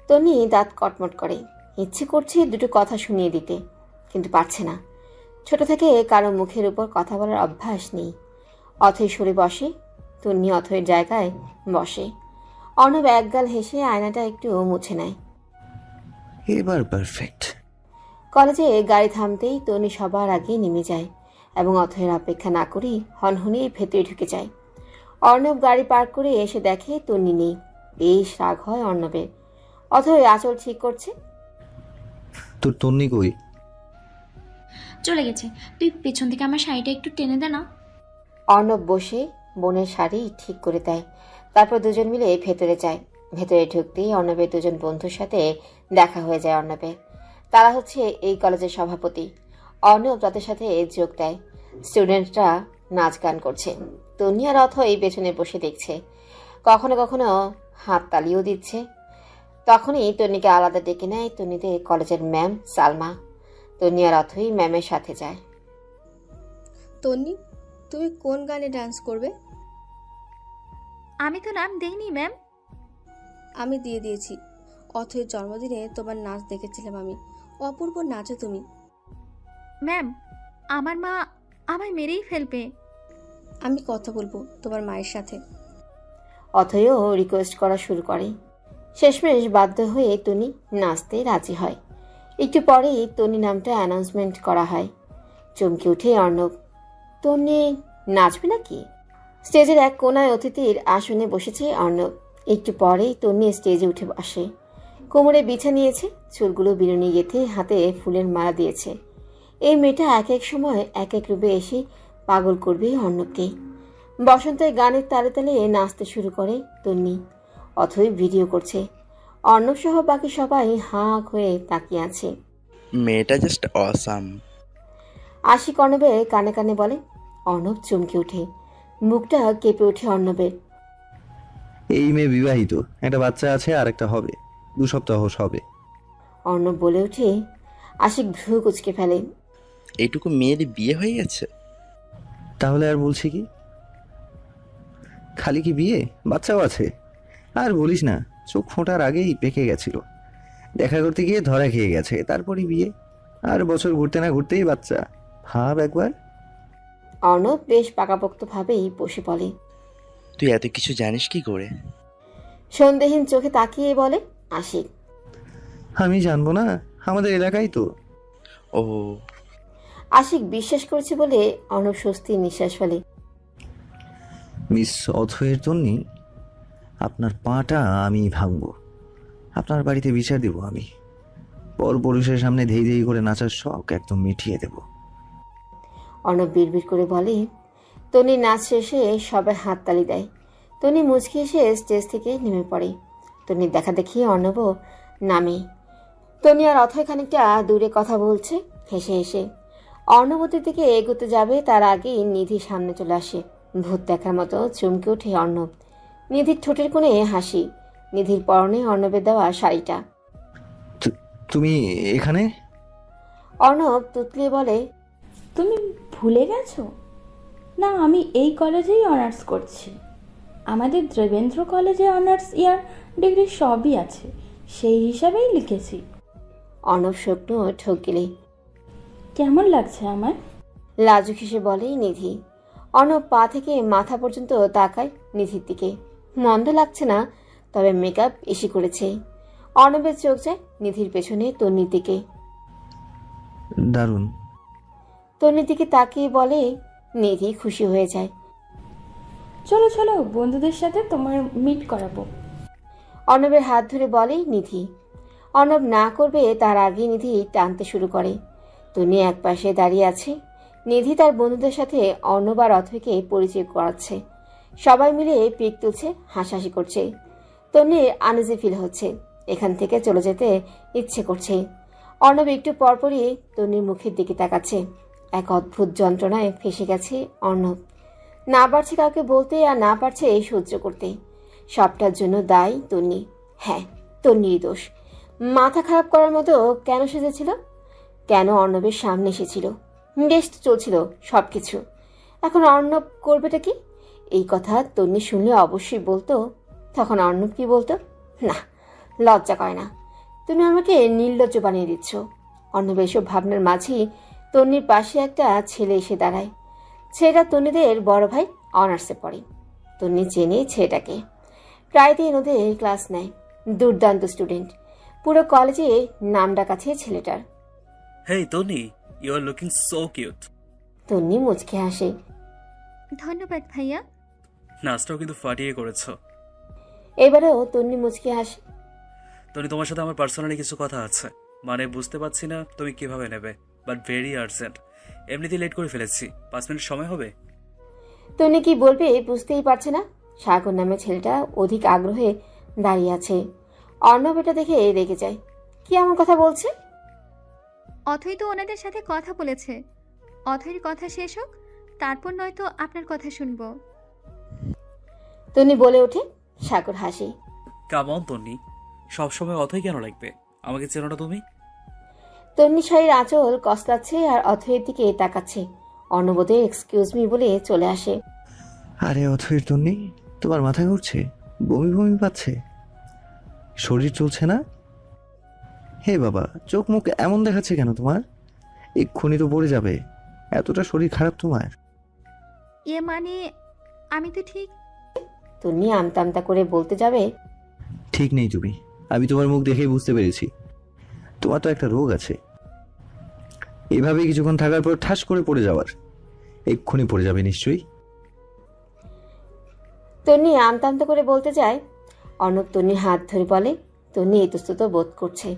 তন্নি দাঁত কটমট করে। ইচ্ছে করছে দুটো কথা শুনিয়ে দিতে, কিন্তু পারছে না। ছোট থেকে কারো মুখের উপর কথা বলার অভ্যাস নেই। অথই সরে বসে, তন্নি অথইয়ের জায়গায় বসে। অর্ণব একগাল হেসে আয়নাটা একটু মুছে নেয়। এবার পারফেক্ট। কলেজে গাড়ি থামতেই তন্নি সবার আগে নেমে যায় এবং অথয়ের অপেক্ষা না করেই হনহনিয়ে ভেতরে ঢুকে যায়। অর্ণব গাড়ি পার্ক করে এসে দেখে তন্নি নেই। বেশ রাগ হয় অর্ণবের। অথয় আঁচল ঠিক করছে। তোর তন্নি কই? চলে গেছে। তুই পেছন থেকে আমার শাড়িটা একটু টেনে দে না। অর্ণব বসে বোনের শাড়ি ঠিক করে দেয়। তারপর দুজন মিলে ভেতরে যায়। ভেতরে ঢুকতেই অর্ণবের দুজন বন্ধুর সাথে দেখা হয়ে যায় অর্ণবের। তারা হচ্ছে এই কলেজের সভাপতি। অর্ণব তাদের সাথে যোগ দেয়। স্টুডেন্টরা নাচ গান করছে। তন্নি আর অথই পেছনে বসে দেখছে। কখনো কখনো হাত তালিও দিচ্ছে। তখনই তন্নিকে আলাদা ডেকে নেয় তন্নিদের কলেজের ম্যাম সালমা। তন্নি আর অথই ম্যামের সাথে যায়। তন্নি, তুমি কোন গানে ডান্স করবে? আমি তো নাম দেইনি ম্যাম। আমি দিয়ে দিয়েছি। অথয়ের জন্মদিনে তোমার নাচ দেখেছিলাম আমি। অপূর্ব নাচো তুমি। ম্যাম, আমার মা আমায় মেরেই ফেলবে। আমি কথা বলবো তোমার মায়ের সাথে। অথয়ও রিকোয়েস্ট করা শুরু করে। শেষমেশ বাধ্য হয়ে তন্নি নাচতে রাজি হয়। একটু পরেই তন্নি নামটা অ্যানাউন্সমেন্ট করা হয়। চমকে উঠে অর্ণব। তন্নি নাচবে নাকি? স্টেজের এক কোনায় অতিথির আসনে বসেছে অর্ণব। একটু পরেই তন্নি স্টেজে উঠে বসে। কোমরে বিছা নিয়েছে, চুলগুলো বিনুনি গেঁথে হাতে ফুলের মালা দিয়েছে। এই মেয়েটা এক এক সময় এক এক রূপে এসে পাগল করবে অর্ণবকে। বসন্তের গানের তালে তালে নাচতে শুরু করে তন্নি। অথই ভিডিও করছে। অর্ণব সহ বাকি সবাই হাঁ হয়ে তাকিয়ে আছে। মেয়েটা জাস্ট অসাম। আশিক অর্ণবের কানে কানে বলে। অর্ণব চমকে ওঠে। মুখটা কেঁপে ওঠে অর্ণবের। এই মেয়ে বিবাহিত, একটা বাচ্চা আছে, আর একটা হবে 2 সপ্তাহ হবে। অর্ণব বলে ওঠে। আশিক ভ্রু কুচকে ফেলে। এইটুকু মেয়ের বিয়ে হয়ে গেছে? তাহলে আর বলছি কি? খালি কি বিয়ে, বাচ্চাও আছে। আর বলিস না, চোখ ফোঁটার আগেই পেকে গেছিল। দেখা করতে গিয়ে ধরা খেয়ে গেছে, তারপরই বিয়ে। আর বছর ঘুরতে না ঘুরতেই বাচ্চা। ভাব একবার। অর্ণব বেশ পাকাপোক্ত ভাবেই বসে বলে। তুই এত কিছু জানিস কি করে? সন্দেহীন চোখে তাকিয়ে বলে আশিক। আমি জানবো না? আমাদের এলাকায় তো। ও আশিক বিশ্বাস করছে বলে অর্ণব স্বস্তির নিঃশ্বাস ফেলে। মিস অথয়ের তন্নি, আপনার পাটা আমি ভাঙবো, আপনার বাড়িতে বিচার দেব আমি, পরপুরুষের সামনে ধেই ধেই করে নাচার শখ একদম মিটিয়ে দেব। অর্ণব বিড়বিড় করে বলে। তন্নির নাচ শেষে সবাই হাততালি দেয়। তন্নি মুচকি এসে স্টেজ থেকে নেমে পড়ে। তন্নির দেখা দেখি অর্ণবও নামে। তন্নি আর অথয় খানিকটা দূরে কথা বলছে হেসে হেসে। অর্ণবতীর দিকে এগোতে যাবে তার আগেই নিধি সামনে চলে আসে। ভূত দেখার মতো চমকে ওঠে অর্ণব। নিধির ঠোঁটের কোণে হাসি। নিধির পরনে অর্ণবের দেওয়া শাড়িটা। তুমি এখানে? অর্ণব তুতলিয়ে বলে, তুমি ভুলে গেছো? না, আমি এই কলেজেই অনার্স করছি। আমাদের দেবেন্দ্র কলেজে অনার্স ইয়ার ডিগ্রি সবই আছে, সেই হিসাবেই লিখেছি। অর্ণব শুকনো ঠোক গেলে। কেমন লাগছে আমার? লাজুক হেসে বলে নিধি। অর্ণব পা থেকে মাথা পর্যন্ত তাকায় নিধির দিকে। মন্দ লাগছে না, তবে মেকআপ এসে করেছে। অর্ণবের চোখ যায় নিধির পেছনে তন্নির দিকে। দারুণ। তন্নির দিকে তাকিয়ে বলে। নিধি খুশি হয়ে যায়। চলো চলো, বন্ধুদের সাথে তোমার মিট করাবো। অর্ণবের হাত ধরে বলে নিধি। অর্ণব না করবে তার আগে নিধি টানতে শুরু করে। তন্নি এক পাশে দাঁড়িয়ে আছে। নিধি তার বন্ধুদের সাথে অর্ণব আর অথয়কে পরিচয় করাচ্ছে। সবাই মিলে পিক তুলছে, হাসাহাসি করছে। তন্নির আনইজি ফিল হচ্ছে, এখান থেকে চলে যেতে ইচ্ছে করছে। অর্ণব একটু পরপরই তন্নির মুখের দিকে তাকাচ্ছে। এক অদ্ভুত যন্ত্রণায় ফেসে গেছে অর্ণব। না পারছে কাউকে বলতে, আর না পারছে সহ্য করতে। সবটার জন্য দায়ী তন্নি। হ্যাঁ, তন্নির দোষ। মাথা খারাপ করার মতো কেন সেজেছিল? কেন অর্ণবের সামনে এসেছিল? বেশ তো চলছিল সবকিছু। এখন অর্ণব করবেটা কি? এই কথা তন্নি শুনলে অবশ্যই বলতো। তখন অর্ণব কি বলতো? না, লজ্জা করে না। তুমি আমাকে নির্লজ্জ বানিয়ে দিচ্ছ। অর্ণব এসব ভাবনার মাঝেই তন্নির পাশে একটা ছেলে এসে দাঁড়ায়। ছেলেটা তন্নিদের বড় ভাই, অনার্সে পড়ে। তন্নি চেনে ছেলেটাকে, প্রায় দিন ওদের ক্লাস নেয়। দুর্দান্ত স্টুডেন্ট, পুরো কলেজে নাম ডাক আছে ছেলেটার। Hey Tonni, you are looking so cute. Tonni মুচকে হাসে। ধন্যবাদ ভাইয়া। নাচটাও কিন্তু ফাটিয়ে করেছো। এবারেও তন্নি মুচকে হাসে। তন্নি, তোমার সাথে আমার পার্সোনালি কিছু কথা আছে। মানে বুঝতে পারছি না তুমি কিভাবে নেবে, বাট ভেরি আর্জেন্ট। এমনিতেই লেট করে ফেলেছি, 5 মিনিট সময় হবে? তন্নি কি বলবে বুঝতেই পারছে না। সাগর নামে ছেলেটা অধিক আগ্রহে দাঁড়িয়ে আছে। অর্ণব এটা দেখে রেগে যায়। কি এমন কথা বলছে? অথই তো ওনাদের সাথে কথা বলেছে। অথইর কথা শেষ হোক, তারপর নয়তো আপনার কথা শুনবো। তন্নি বলে ওঠে। সাগর হাসি। কেমন তন্নি, সবসময় অথই কেন লাগবে? আমাকে চেনো না তুমি? তন্নি শাড়ির আঁচল কসলাচ্ছে আর অথয়ের দিকে তাকাচ্ছে। অর্ণবদের এক্সকিউজ মি বলে চলে আসে। আরে অথয়ের তন্নি, তোমার মাথা ঘুরছে? বমি বমি পাচ্ছে? শরীর চলছে না? হে বাবা, চোখ মুখ এমন দেখাচ্ছে কেন তোমার? এক্ষুনি তো পড়ে যাবে, এতটা শরীর খারাপ তোমার? মানে আমি তো ঠিক। তন্নি আমতা আমতা করে বলতে যাবে। ঠিক নেই তুমি, আমি তোমার মুখ দেখেই বুঝতে পেরেছি। তোমার তো একটা রোগ আছে, এভাবে কিছুক্ষণ থাকার পর ঠাস করে পড়ে যাওয়ার। এক্ষুনি পড়ে যাবে নিশ্চয়ই। তন্নি আমতা আমতা করে বলতে যায়। অর্ণব তন্নির হাত ধরে বলে। তন্নি ইতস্তত বোধ করছে,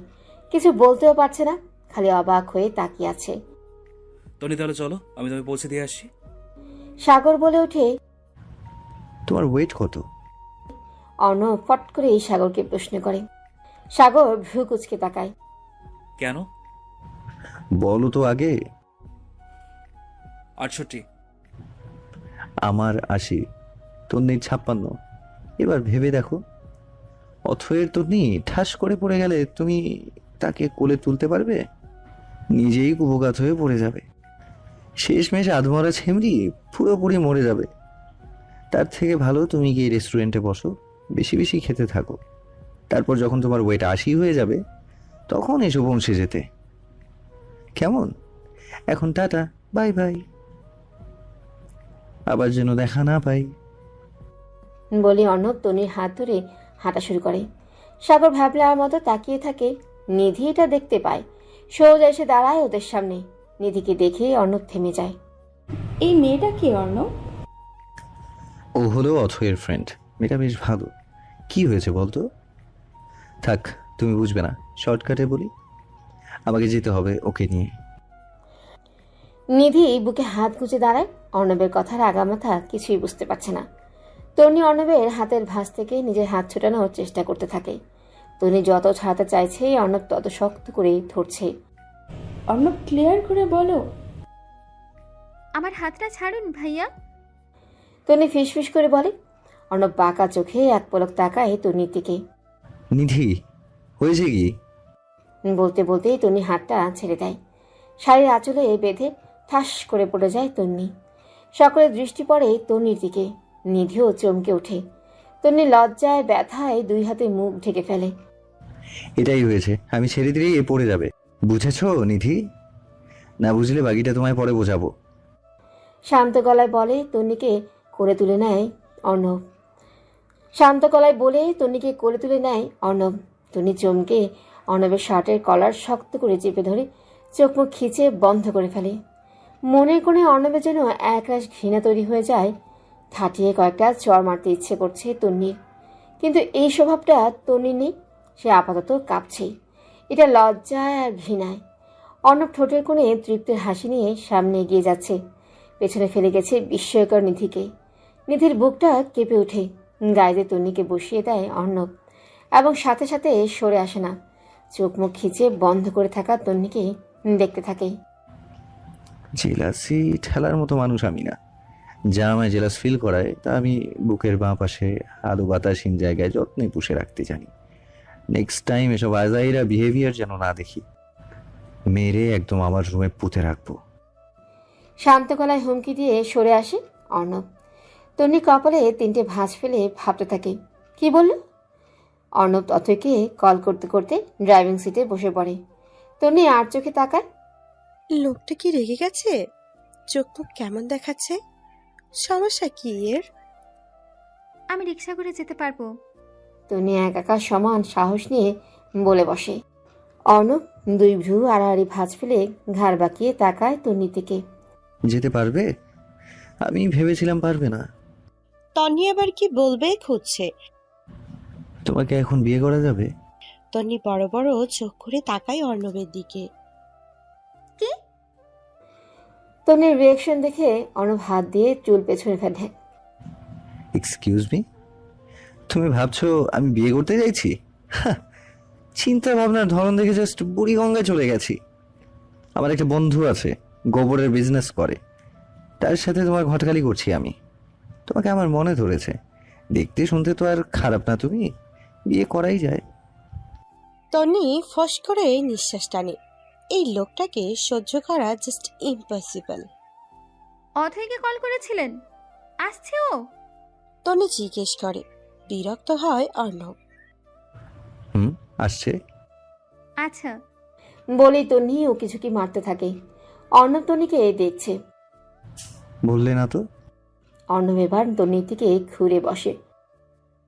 কিছু বলতেও পারছে না, খালি অবাক হয়ে তাকিয়ে আছে। তন্নি তাহলে চলো, আমি তোমায় পৌঁছে দিয়ে আসি। সাগর বলে ওঠে। তোমার ওয়েট কত? অর্ণব ফট করে এই সাগরকে প্রশ্ন করে। সাগর ভ্রু কুচকে তাকায়। কেন বলো তো আগে। 68। আমার 80, তন্নির 56। এবার ভেবে দেখো, অথয়ের তন্নি ঠাস করে পড়ে গেলে তুমি তাকে কোলে তুলতে পারবে? নিজেই কুপোকাত হয়ে পড়ে যাবে, শেষমেশ আধমরা ছেমড়ি পুরোপুরি মরে যাবে। তার থেকে ভালো তুমি গিয়ে রেস্টুরেন্টে বসো, বেশি বেশি খেতে থাকো। তারপর যখন তোমার ওয়েট 80 হয়ে যাবে, তখন এসো পৌঁছে যেতে। কেমন? এখন টাটা, বাই বাই, আবার যেন দেখা না পাই। বলে অর্ণব তন্নির হাত ধরে হাঁটা শুরু করে। সাগর ভাবলার মতো তাকিয়ে থাকে। নিধি এটা দেখতে পায়। সোজা এসে দাঁড়ায় ওদের সামনে। নিধিকে দেখে অর্ণব থেমে যায়। এই মেয়েটা কে অর্ণব? ও হলো অথয়ের ফ্রেন্ড। মেয়েটা বেশ ভালো। কি হয়েছে বলতো? থাক, তুমি বুঝবে না, শর্টকাটে বলি। আমাকে যেতে হবে ওকে নিয়ে। নিধি বুকে হাত গুজে দাঁড়ায়। অর্ণবের কথার আগামাথা কিছুই বুঝতে পারছে না। তন্নি অর্ণবের হাতের ভাঁজ থেকে নিজের হাত ছোটানোর চেষ্টা করতে থাকে। তন্নি যত ছাড়াতে চাইছে, অর্ণব তত শক্ত করে ধরছে। অর্ণব, ক্লিয়ার করে বলো। আমার হাতটা ছাড়ুন ভাইয়া। তন্নি ফিসফিস করে বলে। অর্ণব বাঁকা চোখে এক পলক তাকায় তন্নির দিকে। নিধি, হয়েছে কি? বলতে বলতেই তন্নি হাতটা ছেড়ে দেয়। শাড়ির আঁচলে বেঁধে ঠাস করে পড়ে যায় তন্নি। সকলের দৃষ্টি পড়ে তন্নির দিকে। নিধিও চমকে ওঠে। তন্নি লজ্জায় ব্যথায় দুই হাতে মুখ ঢেকে ফেলে। এটাই হয়েছে, আমি ছেড়ে দিলেই এ পড়ে যাবে। বুঝেছো নিধি? না বুঝলে বাকিটা তোমায় পরে বোঝাবো। শান্ত গলায় বলে তন্নিকে করে তুলে নেয় অর্ণব। শান্ত গলায় বলে তন্নিকে করে তুলে নেয় অর্ণব। তন্নি চমকে অর্ণবের শার্টের কলার শক্ত করে চেপে ধরে চোখ মুখ খিচে বন্ধ করে ফেলে। মনের কোণে অর্ণবের জন্য একরাশ ঘৃণা তৈরি হয়ে যায়। ঠাটিয়ে কয়েকটা চড় মারতে ইচ্ছে করছে তন্নির, কিন্তু এই স্বভাবটা তন্নির নেই। সে আপাতত কাঁপছে, এটা লজ্জায় আর ঘৃণায়। অর্ণব ঠোঁটের কোণে তৃপ্তির হাসি নিয়ে সামনে এগিয়ে যাচ্ছে। পেছনে ফেলে গেছে বিস্ময়কর নিধিকে। নিধির বুকটা কেঁপে ওঠে। গায়ে তন্নিকে বসিয়ে দেয় অর্ণব এবং সাথে সাথে সরে আসে না। চোখ মুখ খিচে বন্ধ করে থাকা তন্নিকে দেখতে থাকে। জেলাসি ঠেলার মতো মানুষ আমি না। যা আমায় জেলাস ফিল করায় তা আমি বুকের বাঁ পাশে আলো বাতাসহীন জায়গায় যত্নে পুষে রাখতে জানি। নেক্সট টাইম এসব আজাইরা বিহেভিয়ার যেন না দেখি। মেরে একদম আমার রুমে পুঁতে রাখবো। শান্ত গলায় হুমকি দিয়ে সরে আসে অর্ণব। তন্নি কপালে তিনটে ভাঁজ ফেলে ভাবতে থাকে, কি বলল? অর্ণব অথয়কে কল করতে করতে ড্রাইভিং সিটে বসে পড়ে। তন্নি আর চোখে তাকায়। লোকটা কি রেগে গেছে? চোখ মুখ কেমন দেখাচ্ছে? সমস্যা কি এর? আমি রিক্সা করে যেতে পারবো। তন্নি একা সমান সাহস নিয়ে বলে বসে। অর্ণব দুই ভ্রু আড়াআড়ি ভাঁজ ফেলে ঘাড় বাঁকিয়ে তাকায় তন্নির দিকে। যেতে পারবে? আমি ভেবেছিলাম পারবে না। তন্নি আবার কি বলবে খুঁজছে। তোমাকে এখন বিয়ে করা যাবে? তন্নি বড় বড় চোখ করে তাকায় অর্ণবের দিকে। কি? তন্নির রিয়াকশন দেখে অর্ণব হাত দিয়ে চুল পেছনে ফেলে। এক্সকিউজ মি, তুমি ভাবছো আমি বিয়ে করতে চাইছি? চিন্তা ভাবনার ধরন দেখে জাস্ট বুড়ি গঙ্গায় চলে গেছি। আমার একটা বন্ধু আছে, গোবরের বিজনেস করে। তার সাথে তোমার ঘটকালি করছি আমি। তোমাকে আমার মনে ধরেছে। দেখতে শুনতে তো আর খারাপ না তুমি। বিয়ে করাই যায়। তন্নি ফস করে নিঃশ্বাস টানে। এই লোকটাকে সহ্য করা জাস্ট ইম্পসিবল। অথয়কে কল করেছিলেন? আসছে ও? তন্নি জিজ্ঞেস করে। বিরক্ত হয় অর্ণব। আসছে। আচ্ছা বলেই তন্নি ও কিছু কি মারতে থাকে। অর্ণব তন্নিকে দেখছে। বললে না তো? অর্ণব এবার তন্নির দিকে ঘুরে বসে।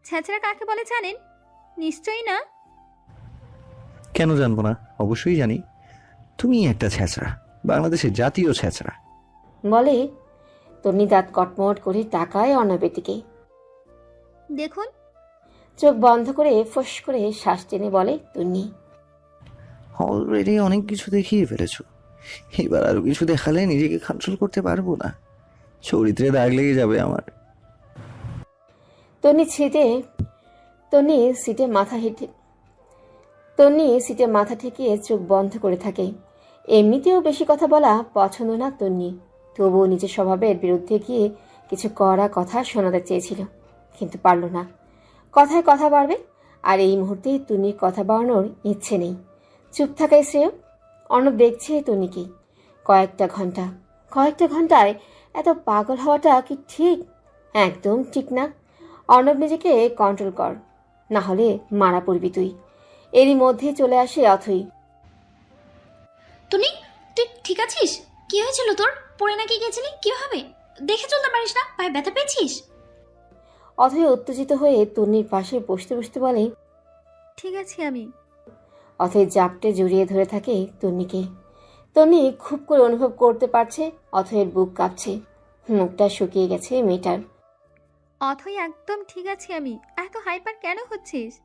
ছেঁচড়া কাকে বলে জানেন? নিশ্চয়ই না। কেন জানবো না? অবশ্যই জানি। তুমি একটা ছেঁচড়া, বাংলাদেশের জাতীয় ছেঁচড়া। বলে তন্নি দাঁত কটমট করে তাকায় অর্ণবের দিকে। দেখুন। চোখ বন্ধ করে ফস করে শ্বাস টেনে বলে তন্নি। অলরেডি অনেক কিছু দেখিয়ে ফেলেছো। এবার আরো কিছু দেখালে নিজেকে কন্ট্রোল করতে পারবো না। চরিত্রে দাগ লেগে যাবে আমার। তন্নি সিটে মাথা ঠেকিয়ে চোখ বন্ধ করে থাকে। এমনিতেও বেশি কথা বলা পছন্দ না তন্নি। তবুও নিজের স্বভাবের বিরুদ্ধে গিয়ে কিছু কড়া কথা শোনাতে চেয়েছিল, কিন্তু পারল না। কথায় কথা বাড়বে, আর এই মুহূর্তে তন্নির কথা বাড়ানোর ইচ্ছে নেই। চুপ থাকাই শ্রেয়। অর্ণব দেখছে তন্নিকে। কয়েকটা ঘন্টায় এত পাগল হওয়াটা কি ঠিক? একদম ঠিক না। অর্ণব নিজেকে কন্ট্রোল কর, না হলে মারা পড়বি তুই। এরই মধ্যে চলে আসে অথই। তুই ঠিক আছিস? কি হয়েছিল তোর? পড়ে নাকি গেছিলি? কিভাবে? দেখে চলতে পারিস না? পায়ে ব্যথা পেয়েছিস? অথই উত্তেজিত হয়ে তন্নির পাশে বসতে বসতে বলে, ঠিক আছে আমি। অথই জাপটে জড়িয়ে ধরে থাকে তন্নিকে। তন্নি খুব করে অনুভব করতে পারছে অথয়ের বুক কাঁপছে, মুখটা শুকিয়ে গেছে মেয়েটার। অথই একদম ঠিক আছে আমি, এত হাইপার কেন হচ্ছিস?